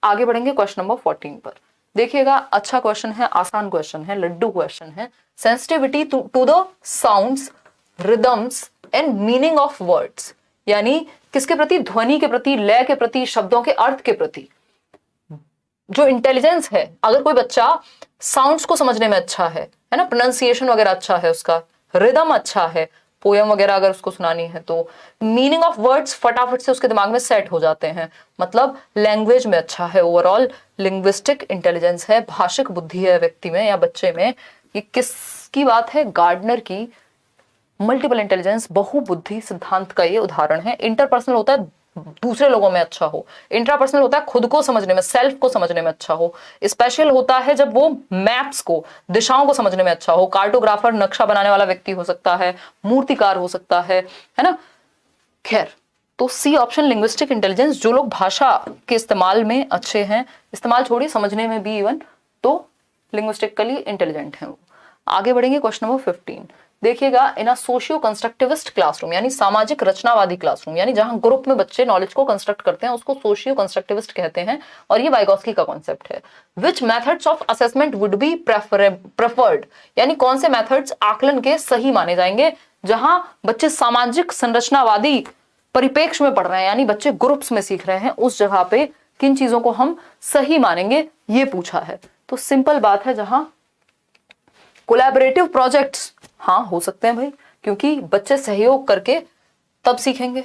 आगे बढ़ेंगे क्वेश्चन नंबर 14 पर। देखिएगा अच्छा क्वेश्चन है, आसान क्वेश्चन है, लड्डू क्वेश्चन है। Sensitivity to the sounds, rhythms and meaning of words, यानी किसके प्रति? ध्वनि के प्रति, लय के प्रति, शब्दों के अर्थ के प्रति जो इंटेलिजेंस है। अगर कोई बच्चा साउंड्स को समझने में अच्छा है ना, प्रोनाउंसिएशन वगैरह अच्छा है उसका, रिदम अच्छा है, पोयम वगैरह अगर उसको सुनानी है, तो मीनिंग ऑफ वर्ड्स फटाफट से उसके दिमाग में सेट हो जाते हैं, मतलब लैंग्वेज में अच्छा है, ओवरऑल लिंग्विस्टिक इंटेलिजेंस है, भाषिक बुद्धि है व्यक्ति में या बच्चे में। ये किसकी बात है? गार्डनर की मल्टीपल इंटेलिजेंस, बहुबुद्धि सिद्धांत का ये उदाहरण है। इंटरपर्सनल होता है दूसरे लोगों में अच्छा हो, इंट्रापर्सनल होता है खुद को समझने में, सेल्फ को समझने में अच्छा हो, स्पेशल होता है जब वो मैप्स को, दिशाओं को समझने में अच्छा हो। कार्टोग्राफर, नक्शा बनाने वाला व्यक्ति हो सकता है, मूर्तिकार हो सकता है ना। खैर, तो सी ऑप्शन लिंग्विस्टिक इंटेलिजेंस, जो लोग भाषा के इस्तेमाल में अच्छे हैं, इस्तेमाल छोड़िए समझने में भी इवन, तो लिंग्विस्टिकली इंटेलिजेंट हैं वो। आगे बढ़ेंगे क्वेश्चन नंबर 15। देखिएगा, in a socio constructivist classroom, यानी सामाजिक रचनावादी क्लासरूम, यानी जहां ग्रुप में बच्चे नॉलेज को कंस्ट्रक्ट करते हैं, उसको सोशियो कंस्ट्रक्टिविस्ट कहते हैं, और ये वाइगोस्की का कॉन्सेप्ट है। Which methods of assessment would be preferred, यानी कौन से मेथड्स आकलन के सही माने जाएंगे जहां बच्चे सामाजिक संरचनावादी परिप्रेक्ष्य में पढ़ रहे हैं, यानी बच्चे ग्रुप्स में सीख रहे हैं, उस जगह पे किन चीजों को हम सही मानेंगे, ये पूछा है। तो सिंपल बात है, जहां कोलैबोरेटिव प्रोजेक्ट्स हाँ हो सकते हैं भाई, क्योंकि बच्चे सहयोग करके तब सीखेंगे।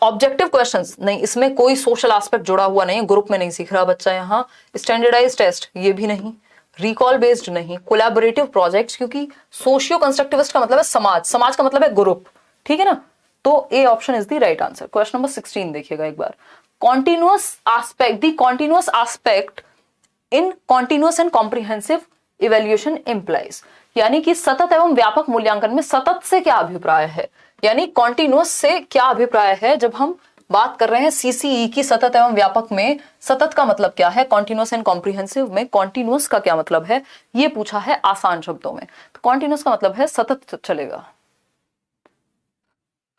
ऑब्जेक्टिव क्वेश्चंस नहीं, इसमें कोई सोशल एस्पेक्ट जुड़ा हुआ नहीं है, ग्रुप में नहीं सीख रहा बच्चा यहाँ। स्टैंडर्डाइज टेस्ट ये भी नहीं, रिकॉल बेस्ड नहीं, कोलैबोरेटिव प्रोजेक्ट्स, क्योंकि सोशियो कंस्ट्रक्टिविस्ट का मतलब है समाज, समाज का मतलब है ग्रुप, ठीक है ना। तो A option is the right answer. Question number 16 देखिएगा एक बार। Continuous aspect, the continuous aspect in continuous and comprehensive evaluation implies, यानी कि सतत एवं व्यापक मूल्यांकन में सतत से क्या अभिप्राय है, यानी कॉन्टिन्यूअस से क्या अभिप्राय है। जब हम बात कर रहे हैं सीसीई की सतत एवं व्यापक में, सतत का मतलब क्या है, कॉन्टिन्यूअस एंड कॉम्प्रिहेंसिव में कॉन्टिन्यूअस का क्या मतलब है, ये पूछा है आसान शब्दों में। तो कॉन्टिन्यूअस का मतलब है सतत चलेगा।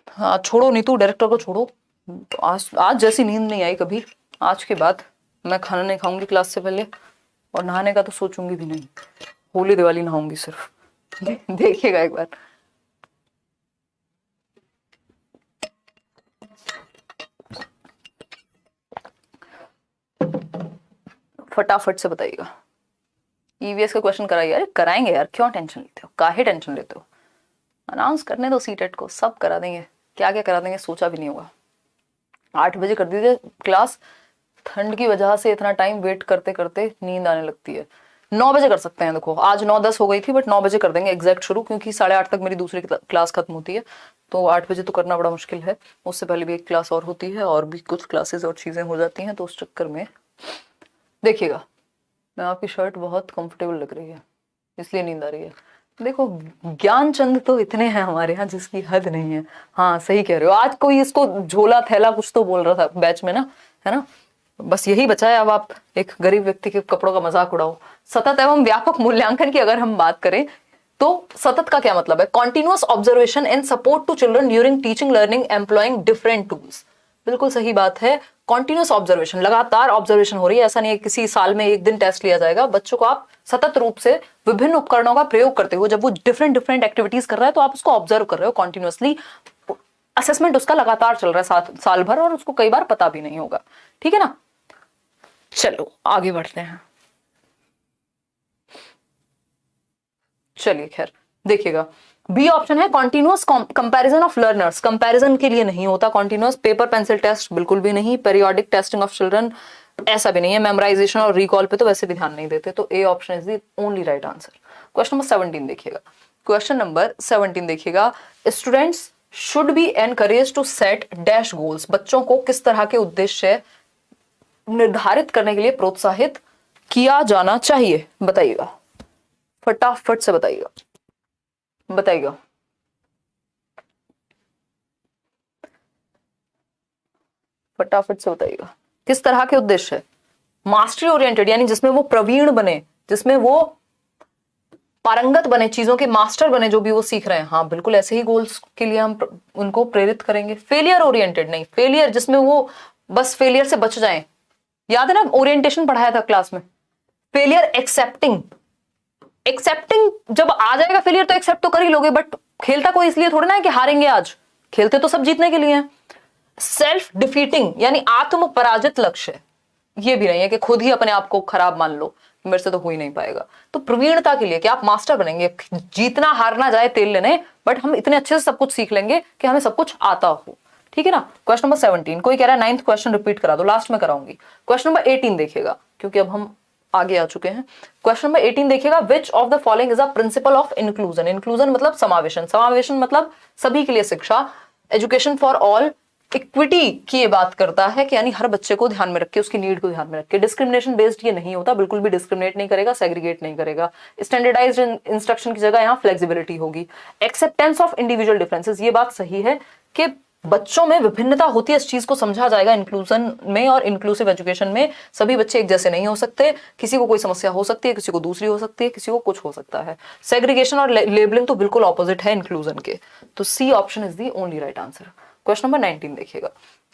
हाँ छोड़ो नीतू, डायरेक्टर को छोड़ो, तो आज जैसी नींद नहीं आई कभी। आज के बाद मैं खाना नहीं खाऊंगी क्लास से पहले, और नहाने का तो सोचूंगी भी नहीं, होली दिवाली नहाऊंगी सिर्फ। देखिएगा एक बार। फटाफट से बताइएगा। ईवीएस का क्वेश्चन कराइए। अरे कराएंगे यार, क्यों टेंशन लेते हो, काहे टेंशन लेते हो। अनाउंस करने दो सीटेट को, सब करा देंगे, क्या क्या करा देंगे सोचा भी नहीं होगा। 8 बजे कर दीजिए क्लास, ठंड की वजह से इतना टाइम वेट करते करते नींद आने लगती है। 9 बजे कर सकते हैं, देखो आज 9:10 हो गई थी, बट 9 बजे कर देंगे एग्जैक्ट शुरू, क्योंकि 8:30 तक मेरी दूसरी क्लास खत्म होती है, तो 8 बजे तो करना बड़ा मुश्किल है। उससे पहले भी एक क्लास और होती है, और भी कुछ क्लासेस और चीजें हो जाती हैं, तो उस चक्कर में देखिएगा। मैं आपकी शर्ट बहुत कंफर्टेबल लग रही है, इसलिए नींद आ रही है। देखो ज्ञान चंद तो इतने हैं हमारे यहाँ जिसकी हद नहीं है। हाँ सही कह रहे हो, आज कोई इसको झोला थैला कुछ तो बोल रहा था बैच में ना, है ना, बस यही बचा है। अब आप एक गरीब व्यक्ति के कपड़ों का मजाक उड़ाओ। सतत एवं व्यापक मूल्यांकन की अगर हम बात करें तो सतत का क्या मतलब है? Continuous observation and support to children during teaching learning employing different tools. बिल्कुल सही बात है। कॉन्टिन्यूअस ऑब्जर्वेशन, लगातार ऑब्जर्वेशन हो रही है, ऐसा नहीं है किसी साल में एक दिन टेस्ट लिया जाएगा। बच्चों को आप सतत रूप से विभिन्न उपकरणों का प्रयोग करते हुए जब वो डिफरेंट डिफरेंट एक्टिविटीज कर रहा है तो आप उसको ऑब्जर्व कर रहे हो कॉन्टिन्यूअसली। असेसमेंट उसका लगातार चल रहा है साल भर, और उसको कई बार पता भी नहीं होगा। ठीक है ना, चलो आगे बढ़ते हैं। चलिए खैर देखिएगा, बी ऑप्शन है continuous comparison of learners. Comparison के लिए नहीं होता कॉन्टिन्यूअस। पेपर पेंसिल टेस्ट बिल्कुल भी नहीं। पेरियोडिक टेस्टिंग ऑफ चिल्ड्रन ऐसा भी नहीं है। मेमोराइजेशन और रिकॉल पे तो वैसे भी ध्यान नहीं देते। तो A option is the only right answer. Question number 17 देखिएगा। क्वेश्चन नंबर 17 देखिएगा, students should be encourage to set dash goals. बच्चों को किस तरह के उद्देश्य निर्धारित करने के लिए प्रोत्साहित किया जाना चाहिए? बताइएगा, फटाफट से बताइएगा, बताइएगा। फटाफट से बताइएगा किस तरह के उद्देश्य? मास्टरी ओरिएंटेड, यानी जिसमें वो प्रवीण बने, जिसमें वो पारंगत बने, चीजों के मास्टर बने जो भी वो सीख रहे हैं। हाँ बिल्कुल ऐसे ही गोल्स के लिए हम उनको प्रेरित करेंगे। फेलियर ओरिएंटेड नहीं, फेलियर जिसमें वो बस फेलियर से बच जाएं। याद है ना ओरिएंटेशन पढ़ाया था क्लास में। फेलियर एक्सेप्टिंग, एक्सेप्टिंग जब आ जाएगा फेलियर तो एक्सेप्ट तो कर ही लोगे, बट खेलता कोई इसलिए थोड़ा ना है कि हारेंगे आज, खेलते तो सब जीतने के लिए हैं। सेल्फ डिफीटिंग यानी आत्म पराजित लक्ष्य, ये भी नहीं है कि खुद ही अपने आप को खराब मान लो मेरे से तो हो ही नहीं पाएगा। तो प्रवीणता के लिए कि आप मास्टर बनेंगे, जीतना हारना जाए तेल लेने, बट हम इतने अच्छे से सब कुछ सीख लेंगे कि हमें सब कुछ आता हो। ठीक है ना। क्वेश्चन नंबर 17, कोई कह रहा है 9th क्वेश्चन रिपीट करा दो, लास्ट में कराऊंगी। क्वेश्चन नंबर 18 देखिएगा क्योंकि अब हम आगे आ चुके हैं। क्वेश्चन नंबर 18 देखिएगा, विच of the following is a principle of inclusion. Inclusion मतलब समावेशन, समावेशन मतलब सभी के लिए शिक्षा, एजुकेशन फॉर ऑल, इक्विटी की ये बात करता है कि यानी हर बच्चे को ध्यान में रख के उसकी नीड को ध्यान में रख के। डिस्क्रिमिनेशन बेस्ड ये नहीं होता, बिल्कुल भी डिस्क्रिमिनेट नहीं करेगा, सेग्रीगेट नहीं करेगा। स्टैंडर्डाइज्ड इंस्ट्रक्शन की जगह यहाँ फ्लेक्सिबिलिटी होगी। एक्सेप्टेंस ऑफ इंडिविजुअल डिफरेंसेस, ये बात सही है कि बच्चों में विभिन्नता होती है, इस चीज को समझा जाएगा इंक्लूजन में और इंक्लूसिव एजुकेशन में। सभी बच्चे एक जैसे नहीं हो सकते, किसी को कोई समस्या हो सकती है, किसी को दूसरी हो सकती है, किसी को कुछ हो सकता है। सेग्रीगेशन और लेबलिंग तो बिल्कुल ऑपोजिट है इंक्लूजन के। तो C option is the only right answer. Question number 19 देखिएगा।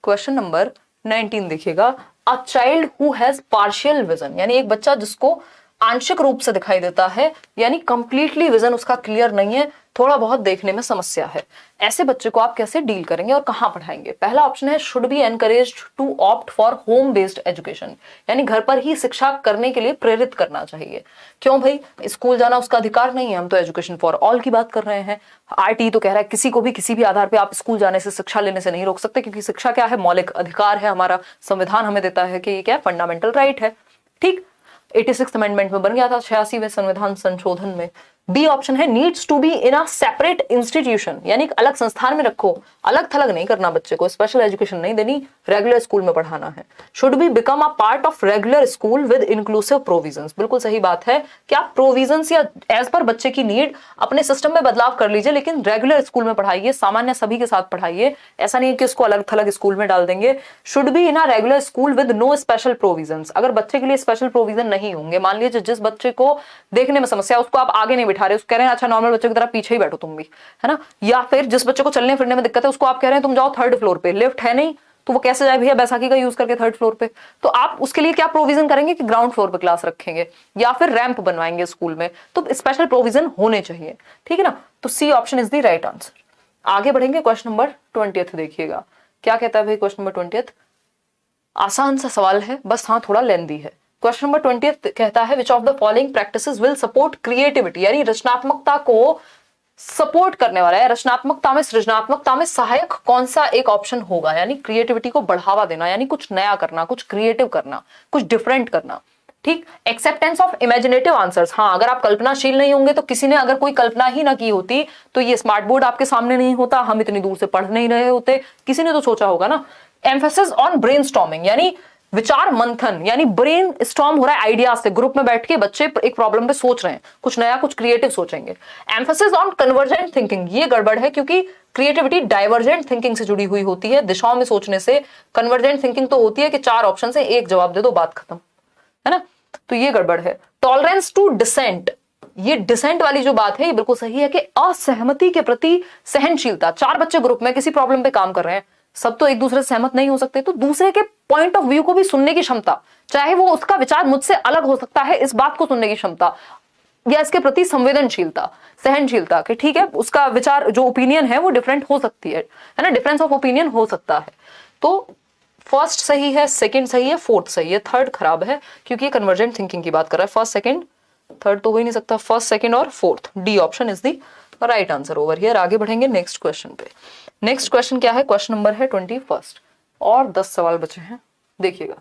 क्वेश्चन नंबर 19 देखिएगा, a child who has partial vision, यानी एक बच्चा जिसको आंशिक रूप से दिखाई देता है, यानी कंप्लीटली विजन उसका क्लियर नहीं है, थोड़ा बहुत देखने में समस्या है। ऐसे बच्चे को आप कैसे डील करेंगे और कहां पढ़ाएंगे? पहला ऑप्शन है should be encouraged to opt for home based education, यानी घर पर ही शिक्षा करने के लिए प्रेरित करना चाहिए। क्यों भाई, स्कूल जाना उसका अधिकार नहीं है, हम तो एजुकेशन फॉर ऑल की बात कर रहे हैं। आरटी तो कह रहा है किसी को भी किसी भी आधार पर आप स्कूल जाने से, शिक्षा लेने से नहीं रोक सकते, क्योंकि शिक्षा क्या है? मौलिक अधिकार है हमारा, संविधान हमें देता है कि ये क्या है? फंडामेंटल राइट है। ठीक, 86th अमेंडमेंट में बन गया था 86वें संविधान संशोधन में। बी ऑप्शन है needs to be in a separate institution, यानी एक अलग संस्थान में रखो, अलग थलग नहीं करना बच्चे को, स्पेशल एजुकेशन नहीं देनी, रेगुलर स्कूल में पढ़ाना है। Should be become a part of regular school with inclusive provisions, बिल्कुल सही बात है कि आप प्रोविजंस या एज पर बच्चे की नीड अपने सिस्टम में बदलाव कर लीजिए, लेकिन रेगुलर स्कूल में पढ़ाइए, सामान्य सभी के साथ पढ़ाइए। ऐसा नहीं है कि उसको अलग थलग स्कूल में डाल देंगे। Should be in a regular school with no special provisions, अगर बच्चे के लिए स्पेशल प्रोविजन नहीं होंगे, मान लीजिए जिस बच्चे को देखने में समस्या, उसको आप आगे नहीं बिठा रहे, उसको कह रहे हैं अच्छा नॉर्मल बच्चे की तरह पीछे ही बैठो तुम भी, है ना, या फिर जिस बच्चे को चलने फिरने में दिक्कत है उसको आप कह रहे हैं तुम जाओ 3rd फ्लोर पे, लिफ्ट है नहीं तो वो कैसे जाए भैया बैसाखी का यूज करके 3rd फ्लोर पे, तो आप उसके लिए क्या प्रोविजन करेंगे कि ग्राउंड फ्लोर पे क्लास रखेंगे या फिर रैंप बनवाएंगे स्कूल में, तो स्पेशल प्रोविजन होने चाहिए। ठीक है ना, तो C option is the right answer. आगे बढ़ेंगे, क्वेश्चन नंबर 20 देखिएगा, क्या कहता है भाई क्वेश्चन नंबर 20। आसान सा सवाल है बस, हाँ थोड़ा लेंदी है। क्वेश्चन नंबर 20 कहता है विच of the following practices will support creativity, यानी रचनात्मकता को सपोर्ट करने वाला है, रचनात्मकता में, सृजनात्मकता में सहायक कौन सा एक ऑप्शन होगा, यानी क्रिएटिविटी को बढ़ावा देना, यानी कुछ नया करना, कुछ क्रिएटिव करना, कुछ डिफरेंट करना। ठीक, एक्सेप्टेंस ऑफ इमेजिनेटिव आंसर्स, हाँ अगर आप कल्पनाशील नहीं होंगे तो किसी ने अगर कोई कल्पना ही ना की होती तो ये स्मार्ट बोर्ड आपके सामने नहीं होता, हम इतनी दूर से पढ़ नहीं रहे होते, किसी ने तो सोचा होगा ना। एम्फेसिस ऑन ब्रेनस्टॉर्मिंग, यानी विचार मंथन, यानी ब्रेन स्टॉर्म हो रहा है आइडिया से, ग्रुप में बैठ के बच्चे एक प्रॉब्लम पे सोच रहे हैं, कुछ नया कुछ क्रिएटिव सोचेंगे। एम्फेसिस ऑन कन्वर्जेंट थिंकिंग, ये गड़बड़ है क्योंकि क्रिएटिविटी डाइवर्जेंट थिंकिंग से जुड़ी हुई होती है, दिशाओं में सोचने से। कन्वर्जेंट थिंकिंग तो होती है कि 4 ऑप्शन से एक जवाब दे दो, बात खत्म, है ना, तो ये गड़बड़ है। टॉलरेंस टू डिसेंट, ये डिसेंट वाली जो बात है ये बिल्कुल सही है कि असहमति के प्रति सहनशीलता। 4 बच्चे ग्रुप में किसी प्रॉब्लम पे काम कर रहे हैं, सब तो एक दूसरे से सहमत नहीं हो सकते, तो दूसरे के पॉइंट ऑफ व्यू को भी सुनने की क्षमता, चाहे वो उसका विचार मुझसे अलग हो सकता है, इस बात को सुनने की क्षमता या इसके प्रति संवेदनशीलता, सहनशीलता कि ठीक है उसका विचार जो ओपिनियन है वो डिफरेंट हो सकती है ना, डिफरेंस ऑफ ओपिनियन हो सकता है। तो फर्स्ट सही है, सेकंड सही है, फोर्थ सही है, थर्ड खराब है क्योंकि ये कन्वर्जेंट थिंकिंग की बात कर रहा है। फर्स्ट सेकंड थर्ड तो हो ही नहीं सकता, फर्स्ट सेकंड और fourth, D option is the right answer over here. आगे बढ़ेंगे नेक्स्ट क्वेश्चन पे। नेक्स्ट क्वेश्चन क्या है, क्वेश्चन नंबर है 21 और 10 सवाल बचे हैं। देखिएगा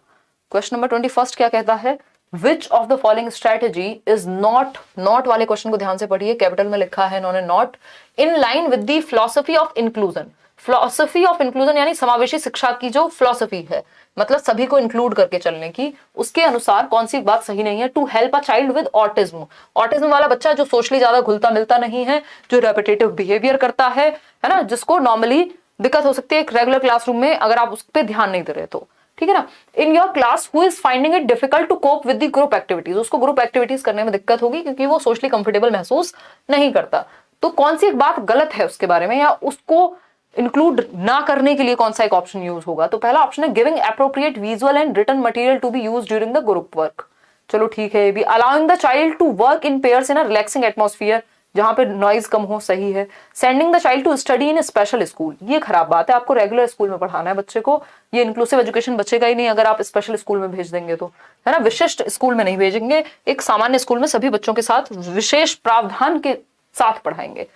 क्वेश्चन नंबर 21 क्या कहता है, विच of the following strategy is not, not वाले क्वेश्चन को ध्यान से पढ़िए, कैपिटल में लिखा है इन्होंने not, in line with the philosophy of inclusion. Philosophy of inclusion यानी समावेशी शिक्षा की जो फिलॉसफी है, मतलब सभी को इंक्लूड करके चलने की, उसके अनुसार कौन सी बात सही नहीं है। To help a child with autism, autism वाला बच्चा जो सोशली ज्यादा घुलता मिलता नहीं है, जो रेपिटेटिव बिहेवियर करता है ना, जिसको नॉर्मली दिक्कत हो सकती है एक रेगुलर क्लासरूम में अगर आप उस पर ध्यान नहीं दे रहे तो, ठीक है ना। In your class who is finding it difficult to cope with the group activities, उसको ग्रुप एक्टिविटीज करने में दिक्कत होगी क्योंकि वो सोशली कंफर्टेबल महसूस नहीं करता। तो कौन सी एक बात गलत है उसके बारे में, या उसको इंक्लूड ना करने के लिए कौन सा एक ऑप्शन यूज होगा। तो पहला ऑप्शन है giving appropriate visual and written material to be used during the group work, चलो ठीक है ये भी। Allowing the child to work in pairs in a relaxing atmosphere, जहां पे नॉइज कम हो, सही है। Sending the child to study in special school, ये खराब बात है, आपको रेगुलर स्कूल में पढ़ाना है बच्चे को, ये इंक्लूसिव एजुकेशन बचेगा ही नहीं अगर आप स्पेशल स्कूल में भेज देंगे तो, है ना, विशिष्ट स्कूल में नहीं भेजेंगे, एक सामान्य स्कूल में सभी बच्चों के साथ विशेष प्रावधान के साथ पढ़ाएंगे।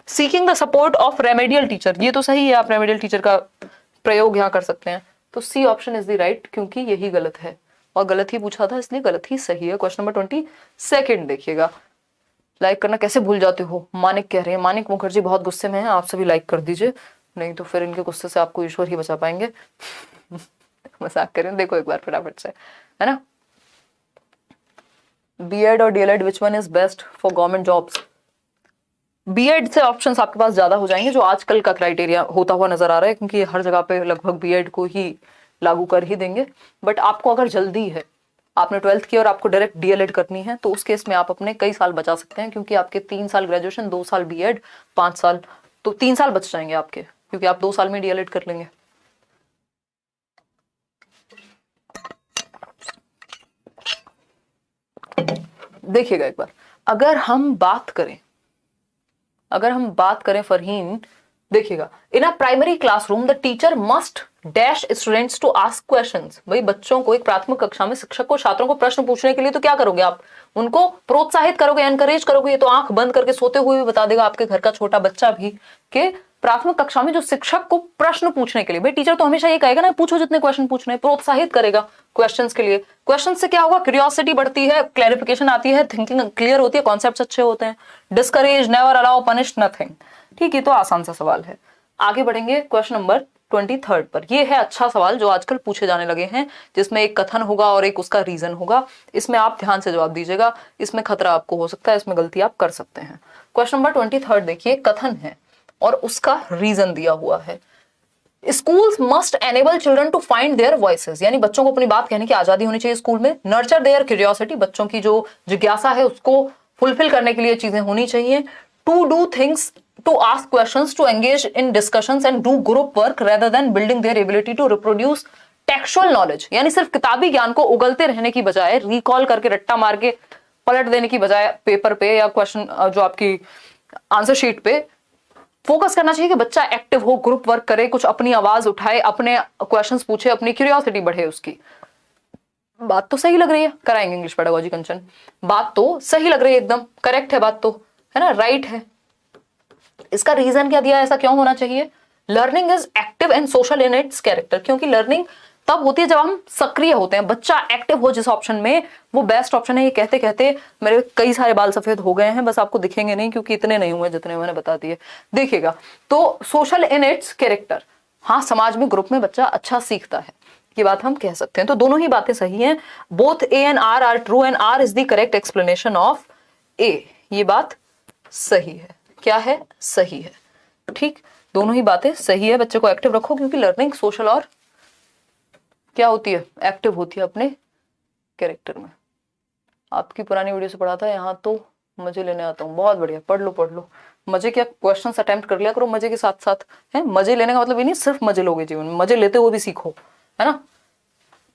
Seeking the support of remedial teacher, ये तो सही है, आप रेमेडियल टीचर का प्रयोग यहाँ कर सकते हैं, तो C option is the right क्योंकि यही गलत है और गलत ही पूछा था इसलिए गलत ही सही है। क्वेश्चन नंबर 22 देखिएगा, लाइक करना कैसे भूल जाते हो, मानिक कह रहे हैं, मानिक मुखर्जी बहुत गुस्से में हैं, आप सभी लाइक कर दीजिए, नहीं तो फिर इनके गुस्से से आपको ईश्वर ही बचा पाएंगे। मजाक करें, देखो एक बार फटाफट से, है ना। बीएड और DElEd which one is best for government jobs, BEd से ऑप्शंस आपके पास ज्यादा हो जाएंगे, जो आजकल का क्राइटेरिया होता हुआ नजर आ रहा है क्योंकि हर जगह पे लगभग बीएड को ही लागू कर ही देंगे। बट आपको अगर जल्दी है, आपने 12th की और आपको डायरेक्ट डीएलएड करनी है, तो उस केस में आप अपने कई साल बचा सकते हैं क्योंकि आपके 3 साल ग्रेजुएशन, 2 साल बीएड, 5 साल, तो 3 साल बच जाएंगे आपके क्योंकि आप 2 साल में डीएलएड कर लेंगे। देखिएगा एक बार, अगर हम बात करें फरहीन, देखिएगा, in a primary classroom the teacher must dash students to ask questions. भाई बच्चों को एक प्राथमिक कक्षा में शिक्षक को छात्रों को प्रश्न पूछने के लिए तो क्या करोगे आप, उनको प्रोत्साहित करोगे, एनकरेज करोगे। ये तो आंख बंद करके सोते हुए भी बता देगा आपके घर का छोटा बच्चा भी कि प्राथमिक कक्षा में जो शिक्षक को प्रश्न पूछने के लिए, भाई टीचर तो हमेशा ये कहेगा ना पूछो जितने क्वेश्चन पूछने, प्रोत्साहित करेगा क्वेश्चंस के लिए। क्वेश्चन से क्या होगा, क्यूरियोसिटी बढ़ती है, क्लैरिफिकेशन आती है, थिंकिंग क्लियर होती है, कॉन्सेप्ट्स अच्छे होते हैं। Discourage, never allow, punish, nothing. ठीक है, तो आसान सा सवाल है। आगे बढ़ेंगे क्वेश्चन नंबर 23 पर। ये है अच्छा सवाल जो आजकल पूछे जाने लगे हैं, जिसमें एक कथन होगा और एक उसका रीजन होगा। इसमें आप ध्यान से जवाब दीजिएगा, इसमें खतरा आपको हो सकता है, इसमें गलती आप कर सकते हैं। क्वेश्चन नंबर 23 देखिए, कथन है और उसका रीजन दिया हुआ है। Schools must enable children to find their voices, यानी बच्चों को अपनी बात कहने की आजादी होनी चाहिए स्कूल में। नर्चर देयर क्यूरियोसिटी, बच्चों की जो जिज्ञासा है उसको फुलफिल करने के लिए चीजें होनी चाहिए। To do things, to ask questions, to engage in discussions and do group work rather than building their ability to reproduce textual knowledge, यानी सिर्फ किताबी ज्ञान को उगलते रहने की बजाय, रिकॉल करके रट्टा मार के पलट देने की बजाय पेपर पे या क्वेश्चन जो आपकी आंसर शीट पे फोकस करना चाहिए कि बच्चा एक्टिव हो, ग्रुप वर्क करे, कुछ अपनी आवाज उठाए, अपने क्वेश्चंस पूछे, अपनी क्यूरियोसिटी बढ़े उसकी। बात तो सही लग रही है, कराएंगे इंग्लिश पेडागोजी कंचन, बात तो सही लग रही है, एकदम करेक्ट है बात तो, है ना, राइट है। इसका रीजन क्या दिया, ऐसा क्यों होना चाहिए। Learning is active and social in its character, क्योंकि लर्निंग तब होती है जब हम सक्रिय होते हैं, बच्चा एक्टिव हो जिस ऑप्शन में, वो बेस्ट ऑप्शन है। ये कहते कहते मेरे कई सारे बाल सफेद हो गए हैं, बस आपको दिखेंगे नहीं क्योंकि इतने नहीं हुए जितने मैंने बता दिए। देखिएगा, तो सोशल इन इट्स कैरेक्टर, हाँ समाज में ग्रुप में बच्चा अच्छा सीखता है। ये बात हम कह सकते हैं। तो दोनों ही बातें सही हैं, both A and R are true and R is the correct explanation of A. ये बात सही है, क्या है, सही है। ठीक, दोनों ही बातें सही है। बच्चे को एक्टिव रखो, क्योंकि लर्निंग सोशल और क्या होती है, एक्टिव होती है अपने कैरेक्टर में। आपकी पुरानी वीडियो से पढ़ा था, यहाँ तो मजे लेने आता हूँ। बहुत बढ़िया, पढ़ लो पढ़ लो। मजे क्या, क्वेश्चंस अटेम्प्ट कर लिया करो मजे के साथ साथ। है, मजे लेने का मतलब ये नहीं सिर्फ मजे लोगे जीवन में, मजे लेते हुए भी सीखो, है ना।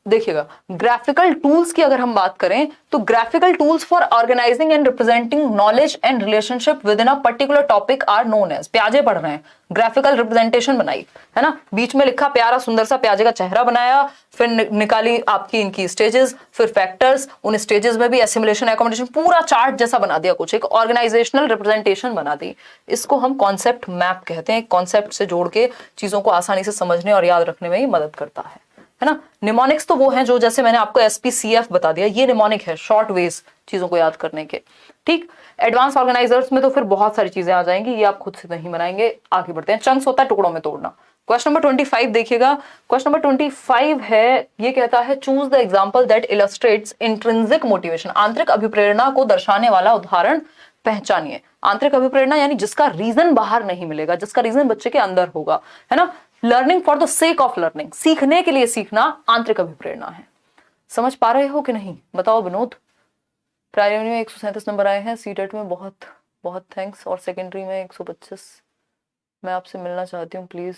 देखिएगा, ग्राफिकल टूल्स की अगर हम बात करें तो graphical tools for organizing and representing knowledge and relationship within a particular topic are known as. प्याजे पढ़ रहे हैं, ग्राफिकल रिप्रेजेंटेशन बनाई, है ना, बीच में लिखा प्यारा सुंदर सा प्याजे का चेहरा बनाया, फिर निकाली आपकी इनकी स्टेजेस, फिर फैक्टर्स, उन स्टेजेस में भी एसिमुलेशन एकोमोडेशन, पूरा चार्ट जैसा बना दिया, कुछ एक ऑर्गेनाइजेशनल रिप्रेजेंटेशन बना दी। इसको हम कॉन्सेप्ट मैप कहते हैं। कॉन्सेप्ट से जोड़ के चीजों को आसानी से समझने और याद रखने में ही मदद करता है ना। निमोनिक्स तो वो हैं जो, जैसे मैंने आपको SPCF बता दिया, ये निमोनिक है, शॉर्ट वेज चीजों को याद करने के। ठीक, एडवांस ऑर्गेनाइजर्स में तो फिर बहुत सारी चीजें आ जाएंगी, ये आप खुद से नहीं बनाएंगे। आगे बढ़ते हैं। चंक्स होता है टुकड़ों में तोड़ना। क्वेश्चन नंबर 25 देखिएगा। क्वेश्चन नंबर 25 है, ये कहता है choose the example that illustrates intrinsic motivation. आंतरिक अभिप्रेरणा को दर्शाने वाला उदाहरण पहचानिए। आंतरिक अभिप्रेरणा यानी जिसका रीजन बाहर नहीं मिलेगा, जिसका रीजन बच्चे के अंदर होगा, है ना। Learning for the sake of learning, सीखने के लिए सीखना आंतरिक अभिप्रेरणा है। समझ पा रहे हो कि नहीं, बताओ विनोद। प्राइमरी में 137 नंबर आए हैं, सीटेट में बहुत बहुत थैंक्स, और सेकेंडरी में 125। मैं आपसे मिलना चाहती हूँ प्लीज,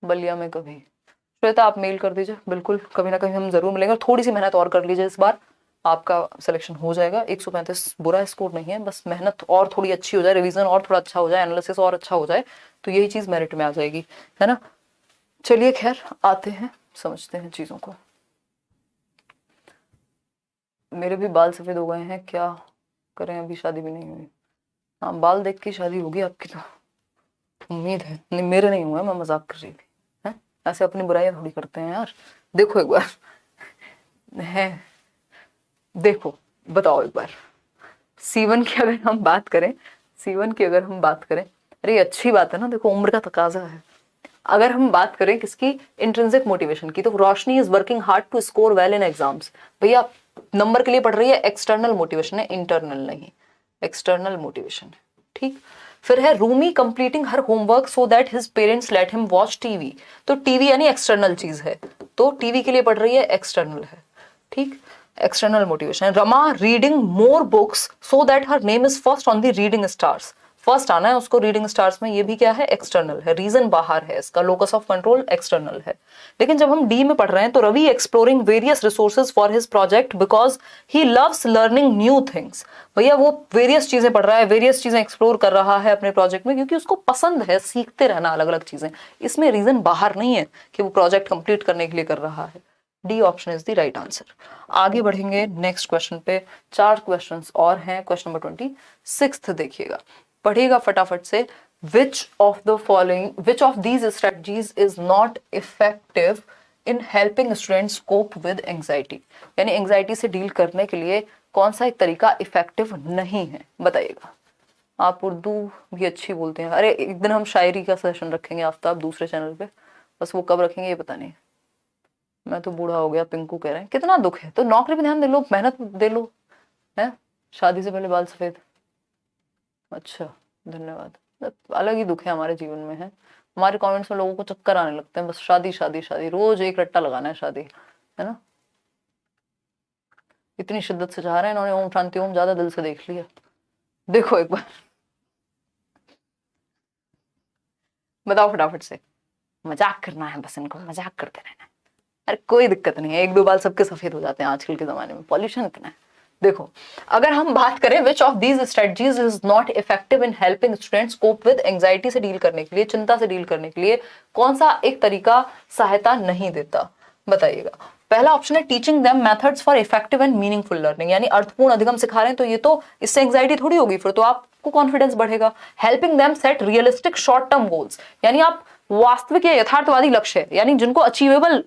बलिया में कभी। श्वेता आप मेल कर दीजिए, बिल्कुल कभी ना कभी हम जरूर मिलेंगे। और थोड़ी सी मेहनत और कर लीजिए, इस बार आपका सिलेक्शन हो जाएगा। 135 बुरा स्कोर नहीं है, बस मेहनत और थोड़ी अच्छी हो जाए, रिवीजन और थोड़ा अच्छा हो जाए, एनालिसिस और अच्छा हो जाए, तो यही चीज मेरिट में आ जाएगी, है ना। चलिए खैर, आते हैं, समझते हैं चीजों को। मेरे भी बाल सफेद हो गए हैं, क्या करें, अभी शादी भी नहीं हुई। हाँ, बाल देख के शादी होगी आपकी तो, उम्मीद है। नहीं, मेरे नहीं हुआ, मैं मजाक कर रही थी। है, ऐसे अपनी बुराइयां थोड़ी करते हैं यार। देखो एक बार है, देखो बताओ एक बार, C1 की अगर हम बात करें, C1 की अगर हम बात करें, अरे अच्छी बात है ना, देखो उम्र का तकाजा है। अगर हम बात करें किसकी, इंट्रिंसिक मोटिवेशन की, तो Roshni is working hard to score well in exams. भैया नंबर के लिए पढ़ रही है, एक्सटर्नल मोटिवेशन है, इंटरनल नहीं, एक्सटर्नल मोटिवेशन है। ठीक, फिर है Rumi completing her homework so that his parents let him watch TV. तो टीवी यानी एक्सटर्नल चीज है, तो टीवी के लिए पढ़ रही है, एक्सटर्नल है। ठीक, external motivation. Rama reading more books so that her name is first on the reading stars. First आना है उसको रीडिंग स्टार्स में, ये भी क्या है, एक्सटर्नल है, रीजन बाहर है, इसका लोकस ऑफ कंट्रोल एक्सटर्नल है। लेकिन जब हम डी में पढ़ रहे हैं, तो Ravi exploring various resources for his project because he loves learning new things. भैया वो वेरियस चीजें पढ़ रहा है, वेरियस चीजें एक्सप्लोर कर रहा है अपने प्रोजेक्ट में, क्योंकि उसको पसंद है सीखते रहना अलग अलग चीजें। इसमें रीजन बाहर नहीं है कि वो प्रोजेक्ट कंप्लीट करने के लिए कर रहा है। D option is the right answer. आगे बढ़ेंगे नेक्स्ट क्वेश्चन पे, 4 क्वेश्चंस और हैं। क्वेश्चन नंबर 26 देखिएगा, पढ़िएगा फटाफट से। which of these strategies is not effective in helping students cope with anxiety। यानी एंजाइटी से डील करने के लिए कौन सा एक तरीका इफेक्टिव नहीं है, बताइएगा। आप उर्दू भी अच्छी बोलते हैं। अरे एक दिन हम शायरी का सेशन रखेंगे आफ्ताब, दूसरे चैनल पे, बस वो कब रखेंगे ये पता नहीं। मैं तो बूढ़ा हो गया, पिंकू कह रहे हैं, कितना दुख है। तो नौकरी पे ध्यान दे लो, मेहनत दे लो, है, शादी से पहले बाल सफेद। अच्छा, धन्यवाद। अलग ही दुख है हमारे जीवन में, है। हमारे कमेंट्स में लोगों को चक्कर आने लगते हैं, बस शादी शादी शादी, रोज एक रट्टा लगाना है शादी, है ना। इतनी शिद्दत से चाह रहे हैं इन्होंने ओम शांति ओम, ज्यादा दिल से देख लिया। देखो एक बार, बताओ फटाफट से। मजाक करना है बस, इनको मजाक करते रहना है। अरे कोई दिक्कत नहीं है, 1-2 बाल सबके सफेद हो जाते हैं आजकल के जमाने में, पॉल्यूशन इतना है। देखो, अगर हम बात करें which of these strategies is not effective in helping students cope with anxiety से डील करने के लिए, चिंता से डील करने के लिए कौन सा एक तरीका सहायता नहीं देता, बताइएगा। पहला ऑप्शन है teaching them methods for effective and meaningful learning, यानी अर्थपूर्ण अधिगम सिखा रहे हैं, तो ये तो इससे एंजाइटी थोड़ी होगी, फिर तो आपको कॉन्फिडेंस बढ़ेगा। Helping them set realistic short term goals, यानी आप वास्तविक या यथार्थवादी लक्ष्य, यानी जिनको अचीवेबल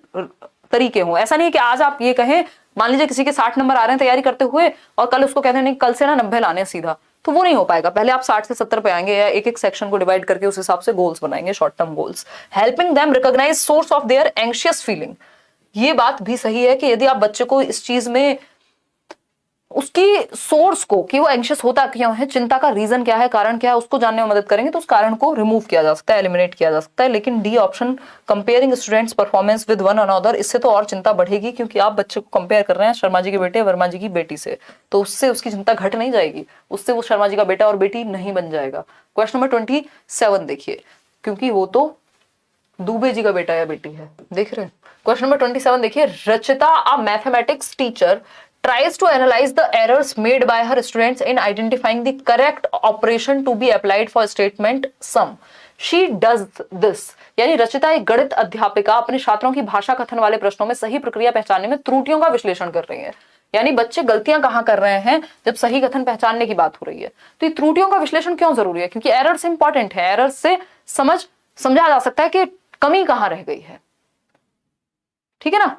तरीके हो। ऐसा नहीं है कि आज आप ये कहें, मान लीजिए किसी के 60 नंबर आ रहे हैं तैयारी करते हुए, और कल उसको कहते हैं नहीं कल से ना 90 लाने सीधा, तो वो नहीं हो पाएगा। पहले आप 60 से 70 पे आएंगे, या एक एक सेक्शन को डिवाइड करके उस हिसाब से गोल्स बनाएंगे, short term goals. Helping them recognize source of their anxious feeling, ये बात भी सही है कि यदि आप बच्चे को इस चीज में उसकी सोर्स को, कि वो एंशियस होता क्यों है, चिंता का रीजन क्या है, कारण क्या है, उसको जानने में मदद करेंगे तो उस कारण को रिमूव किया जा सकता है, एलिमिनेट किया जा सकता है। लेकिन D option, comparing students performance with one another, इससे तो और चिंता बढ़ेगी, क्योंकि आप बच्चे को कंपेयर कर रहे हैं शर्मा जी के बेटे वर्मा जी की बेटी से, तो उससे उसकी चिंता घट नहीं जाएगी, उससे वो शर्मा जी का बेटा और बेटी नहीं बन जाएगा। क्वेश्चन नंबर 27 देखिए, क्योंकि वो तो दुबे जी का बेटा या बेटी है, देख रहे हैं। क्वेश्चन नंबर 27 देखिए, रचिता अ mathematics teacher tries to analyze the errors made by her students in identifying the correct operation to be applied for statement sum. She does this. यानी रचिता एक गणित अध्यापिका अपने छात्रों की भाषा कथन वाले प्रश्नों में सही प्रक्रिया पहचानने में त्रुटियों का विश्लेषण कर रही है। यानी बच्चे गलतियां कहां कर रहे हैं जब सही कथन पहचानने की बात हो रही है। तो ये त्रुटियों का विश्लेषण क्यों जरूरी है? क्योंकि एरर्स इंपॉर्टेंट है, एरर्स से समझा जा सकता है कि कमी कहां रह गई है। ठीक है ना?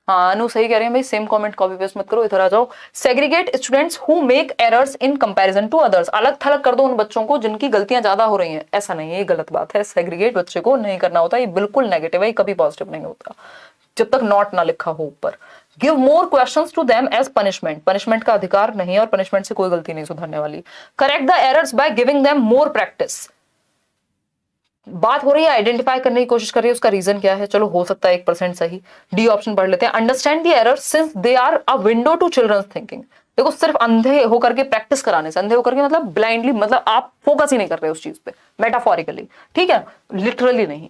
हाँ अनु सही कह रहे हैं भाई, सेम कमेंट कॉपी पेस्ट मत करो, इधर आ जाओ। Segregate students who make errors in comparison to others, अलग थलग कर दो उन बच्चों को जिनकी गलतियां ज्यादा हो रही हैं। ऐसा नहीं है, ये गलत बात है, सेग्रीगेट बच्चे को नहीं करना होता, ये बिल्कुल नेगेटिव है, ये कभी पॉजिटिव नहीं होता जब तक नॉट ना लिखा हो ऊपर। Give more questions to them as punishment, punishment का अधिकार नहीं है और पनिशमेंट से कोई गलती नहीं सुधरने वाली। Correct the errors by giving them more practice, बात हो रही है आइडेंटिफाई करने की कोशिश कर रही है, उसका रीजन क्या है, चलो हो सकता है 1% सही। डी ऑप्शन पढ़ लेते हैं। Understand the error since they are a window to children's thinking, देखो सिर्फ अंधे होकर के प्रैक्टिस कराने से, अंधे होकर के मतलब ब्लाइंडली, मतलब आप फोकस ही नहीं कर रहे उस चीज पे, मेटाफोरिकली, ठीक है, लिटरली नहीं।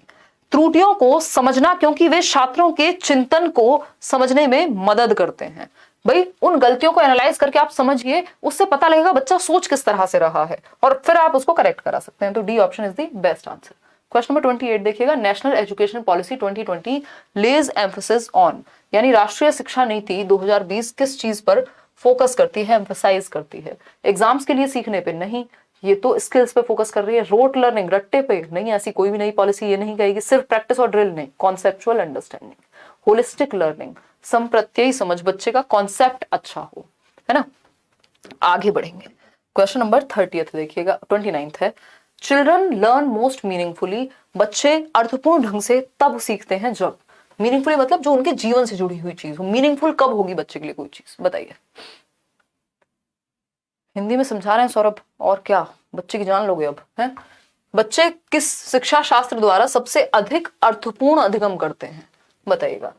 त्रुटियों को समझना क्योंकि वे छात्रों के चिंतन को समझने में मदद करते हैं। भाई उन गलतियों को एनालाइज करके आप समझिए, उससे पता लगेगा बच्चा सोच किस तरह से रहा है और फिर आप उसको करेक्ट करा सकते हैं। तो D option is the best answer. Question number 28 देखिएगा, national education policy 2020 lays emphasis on, यानी राष्ट्रीय शिक्षा नीति 2020 किस चीज पर फोकस करती है, एम्फेसाइज करती है? एग्जाम्स के लिए सीखने पे नहीं, ये तो स्किल्स पे फोकस कर रही है। रोट लर्निंग, रट्टे पे नहीं, ऐसी कोई भी नई पॉलिसी ये नहीं कहेगी। सिर्फ प्रैक्टिस और ड्रिल नहीं, कॉन्सेप्चुअल अंडरस्टैंडिंग, होलिस्टिक लर्निंग, संप्रत्ययी समझ, बच्चे का कॉन्सेप्ट अच्छा हो, है ना। आगे बढ़ेंगे, क्वेश्चन नंबर 30 देखिएगा, 29 है। चिल्ड्रन लर्न मोस्ट मीनिंगफुली, बच्चे अर्थपूर्ण ढंग से तब सीखते हैं जब, मीनिंगफुली मतलब जो उनके जीवन से जुड़ी हुई चीज हो। मीनिंगफुल कब होगी बच्चे के लिए कोई चीज, बताइए। हिंदी में समझा रहे हैं सौरभ, और क्या बच्चे की जान लोगे अब, हैं? बच्चे किस शिक्षा शास्त्र द्वारा सबसे अधिक अर्थपूर्ण अधिगम करते हैं, बताइएगा?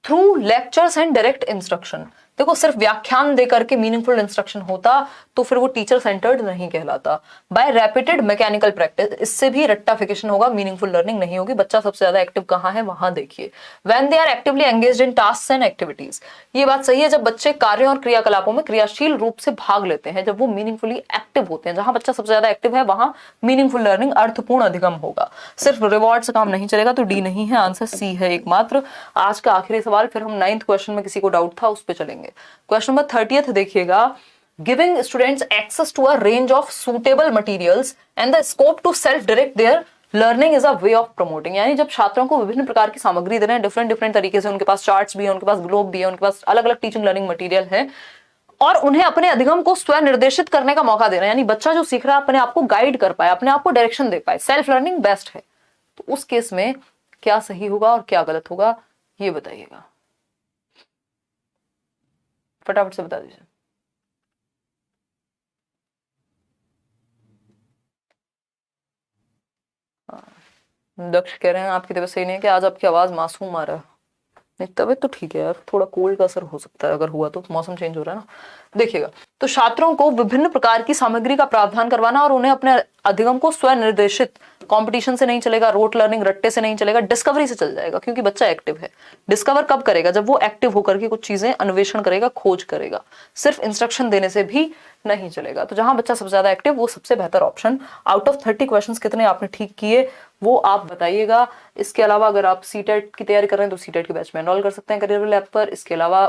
Through lectures and direct instruction. देखो सिर्फ व्याख्यान देकर के मीनिंगफुल इंस्ट्रक्शन होता तो फिर वो टीचर सेंटर्ड नहीं कहलाता। बाय रैपिटेड मैकेनिकल प्रैक्टिस, इससे भी रट्टाफिकेशन होगा, मीनिंगफुल लर्निंग नहीं होगी। बच्चा सबसे ज्यादा एक्टिव कहाँ है, वहां देखिए। When they are actively engaged in tasks and activities, ये बात सही है, जब बच्चे कार्यों और क्रियाकलापों में क्रियाशील रूप से भाग लेते हैं, जब वो मीनिंगफुली एक्टिव होते हैं, जहां बच्चा सबसे ज्यादा एक्टिव है वहां मीनिंगफुल लर्निंग, अर्थपूर्ण अधिगम होगा। सिर्फ रिवॉर्ड से काम नहीं चलेगा, तो डी नहीं है, आंसर सी है एकमात्र। आज का आखिरी सवाल, फिर हम 9th क्वेश्चन में किसी को डाउट था उस पर चलेंगे। क्वेश्चन नंबर 30 देखिएगा, giving students access to a range of suitable materials and the scope to self direct their learning is a way of promoting, यानी जब छात्रों को विभिन्न प्रकार की सामग्री दे रहे हैं, डिफरेंट तरीके से, उनके पास चार्ट्स भी है, उनके पास ग्लोब भी है, उनके पास अलग अलग टीचिंग लर्निंग मटेरियल है, और उन्हें अपने अधिगम को स्वयं निर्देशित करने का मौका दे रहे हैं, यानी बच्चा जो सीख रहा है अपने आप को गाइड कर पाए, अपने आप को डायरेक्शन दे पाए, सेल्फ लर्निंग बेस्ट है। तो उस केस में क्या सही होगा और क्या गलत होगा, ये बताइएगा, फटाफट से बता दीजिए। दक्ष कह रहे हैं आपकी तबीयत सही नहीं है कि आज आपकी आवाज मासूम आ रहा है। नहीं तबीयत तो ठीक है यार, थोड़ा कोल्ड का असर हो सकता है, अगर हुआ तो, मौसम चेंज हो रहा है ना। देखिएगा, तो छात्रों को विभिन्न प्रकार की सामग्री का प्रावधान करवाना और उन्हें अपने अधिगम को स्वयं निर्देशित, कंपटीशन से नहीं चलेगा, रोट लर्निंग रट्टे से नहीं चलेगा, डिस्कवरी से चल जाएगा, क्योंकि बच्चा एक्टिव है। डिस्कवर कब करेगा, जब वो एक्टिव होकर के कुछ चीजें अन्वेषण करेगा, खोज करेगा, सिर्फ इंस्ट्रक्शन देने से भी नहीं चलेगा। तो जहां बच्चा सबसे ज्यादा एक्टिव, वो सबसे बेहतर ऑप्शन। आउट ऑफ 30 क्वेश्चंस कितने आपने ठीक किए वो आप बताइएगा। इसके अलावा अगर आप सीटेट की तैयारी कर रहे हैं तो सीटेट के बैच में एनरोल कर सकते हैं करियर लैब पर। इसके अलावा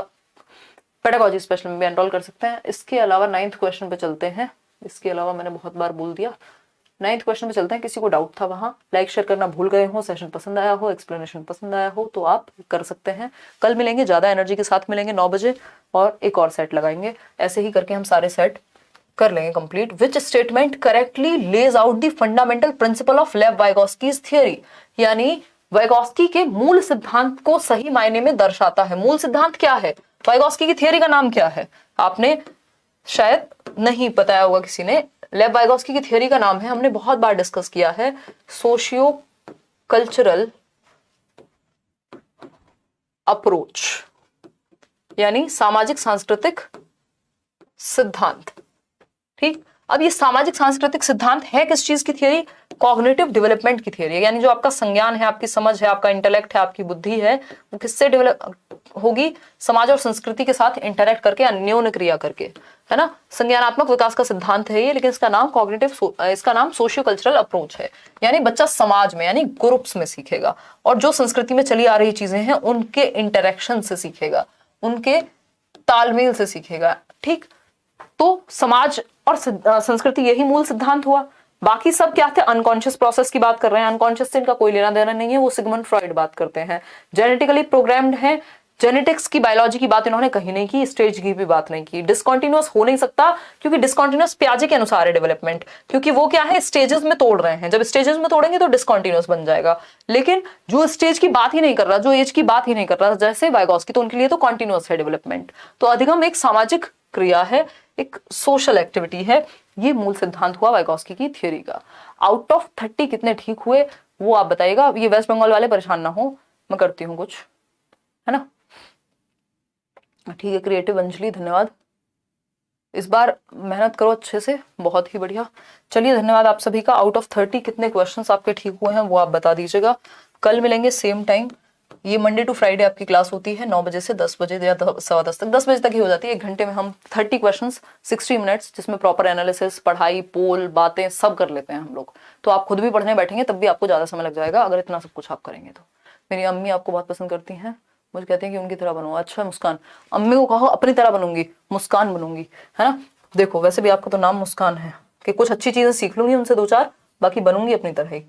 पेडागोजी स्पेशल में भी एनरोल कर सकते हैं। इसके अलावा 9th क्वेश्चन पे चलते हैं। इसके अलावा मैंने बहुत बार बोल दिया, 9th क्वेश्चन पे चलते हैं। किसी को डाउट था वहां, लाइक शेयर करना भूल गए हो, सेशन पसंद आया हो, एक्सप्लेनेशन पसंद आया हो, तो आप कर सकते हैं। कल मिलेंगे, ज्यादा एनर्जी के साथ मिलेंगे 9 बजे, और एक और सेट लगाएंगे। ऐसे ही करके हम सारे सेट कर लेंगे complete. Which statement correctly lays out the fundamental principle of Lev Vygotsky's theory, यानी वाइगॉस्की के मूल सिद्धांत को सही मायने में दर्शाता है। मूल सिद्धांत क्या है? वाइगॉस्की की थियरी का नाम क्या है? आपने शायद नहीं बताया होगा किसी ने। लेव वाइगॉस्की की थियरी का नाम है, हमने बहुत बार डिस्कस किया है, सोशियो कल्चरल अप्रोच, यानी सामाजिक सांस्कृतिक सिद्धांत। ठीक, अब ये सामाजिक सांस्कृतिक सिद्धांत है किस चीज की थियरी? कॉग्निटिव डेवलपमेंट की थियरी, यानी जो आपका संज्ञान है, आपकी समझ है, आपका इंटेलेक्ट है, आपकी बुद्धि है, वो किससे डेवलप होगी? समाज और संस्कृति के साथ इंटरेक्ट करके, अन्योन्य क्रिया करके, है ना। संज्ञानात्मक विकास का सिद्धांत है ये, लेकिन इसका नाम सोशियो कल्चरल अप्रोच है। यानी बच्चा समाज में, यानी ग्रुप्स में सीखेगा, और जो संस्कृति में चली आ रही चीजें हैं उनके इंटरेक्शन से सीखेगा, उनके तालमेल से सीखेगा। ठीक, तो समाज और संस्कृति यही मूल सिद्धांत हुआ। बाकी सब क्या थे? अनकॉन्शियस प्रोसेस की बात कर रहे हैं, अनकॉन्शियस से इनका कोई लेना देना नहीं है, वो सिगमंड फ्रॉइड बात करते हैं। जेनेटिकली प्रोग्राम्ड है, जेनेटिक्स की, बायोलॉजी की बात इन्होंने कहीं नहीं की, स्टेज की भी बात नहीं की। डिसकंटिन्यूअस हो नहीं सकता, क्योंकि डिसकंटिन्यूअस पियाजे के अनुसार है डेवलपमेंट, क्योंकि वो क्या है? स्टेजेस में तोड़ रहे हैं। जब स्टेजेस में तोड़ेंगे तो डिसकंटिन्यूअस बन जाएगा। लेकिन जो स्टेज की बात ही नहीं कर रहा, जो एज की बात ही नहीं कर रहा, जैसे वाइगॉस्की, तो उनके लिए तो कॉन्टिन्यूअस है डेवलपमेंट। तो अधिगम एक सामाजिक क्रिया है, एक सोशल एक्टिविटी है। ये मूल सिद्धांत हुआ वाइगॉस्की की थियरी का। आउट ऑफ 30 कितने ठीक हुए वो आप बताइएगा। ये वेस्ट बंगाल वाले परेशान ना हो, मैं करती हूँ कुछ, है ना। ठीक है, क्रिएटिव अंजलि, धन्यवाद। इस बार मेहनत करो अच्छे से, बहुत ही बढ़िया। चलिए, धन्यवाद आप सभी का। आउट ऑफ 30 कितने क्वेश्चंस आपके ठीक हुए हैं वो आप बता दीजिएगा। कल मिलेंगे सेम टाइम। ये मंडे टू फ्राइडे आपकी क्लास होती है 9 बजे से 10 बजे या 10:15 तक, 10 बजे तक ही हो जाती है। 1 घंटे में हम 30 क्वेश्चंस 60 मिनट्स, जिसमें प्रॉपर एनालिसिस, पढ़ाई, पोल, बातें सब कर लेते हैं हम लोग। तो आप खुद भी पढ़ने बैठेंगे तब भी आपको ज्यादा समय लग जाएगा, अगर इतना सब कुछ आप करेंगे तो। मेरी अम्मी आपको बहुत पसंद करती हैं, मुझे कहते हैं कि उनकी तरह बनो। अच्छा मुस्कान, अम्मी को कहो अपनी तरह बनूंगी, मुस्कान बनूंगी, है ना। देखो वैसे भी आपका तो नाम मुस्कान है, कि कुछ अच्छी चीजें सीख लूंगी उनसे 2-4, बाकी बनूंगी अपनी तरह ही।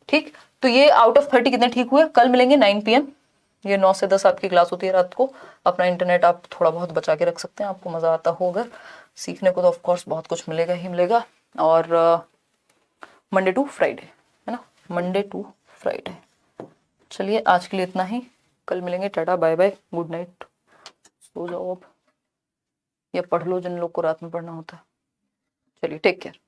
ठीक, तो ये आउट ऑफ 30 कितने ठीक हुए? कल मिलेंगे 9 PM। ये 9 से 10 आपकी क्लास होती है रात को। अपना इंटरनेट आप थोड़ा बहुत बचा के रख सकते हैं, आपको मजा आता हो अगर। सीखने को तो ऑफकोर्स बहुत कुछ मिलेगा ही मिलेगा। और मंडे टू फ्राइडे, है ना, मंडे टू फ्राइडे। चलिए आज के लिए इतना ही, कल मिलेंगे। Tata, bye bye, good night, सो जाओ अब, या पढ़ लो जिन लोग को रात में पढ़ना होता है। चलिए, टेक केयर।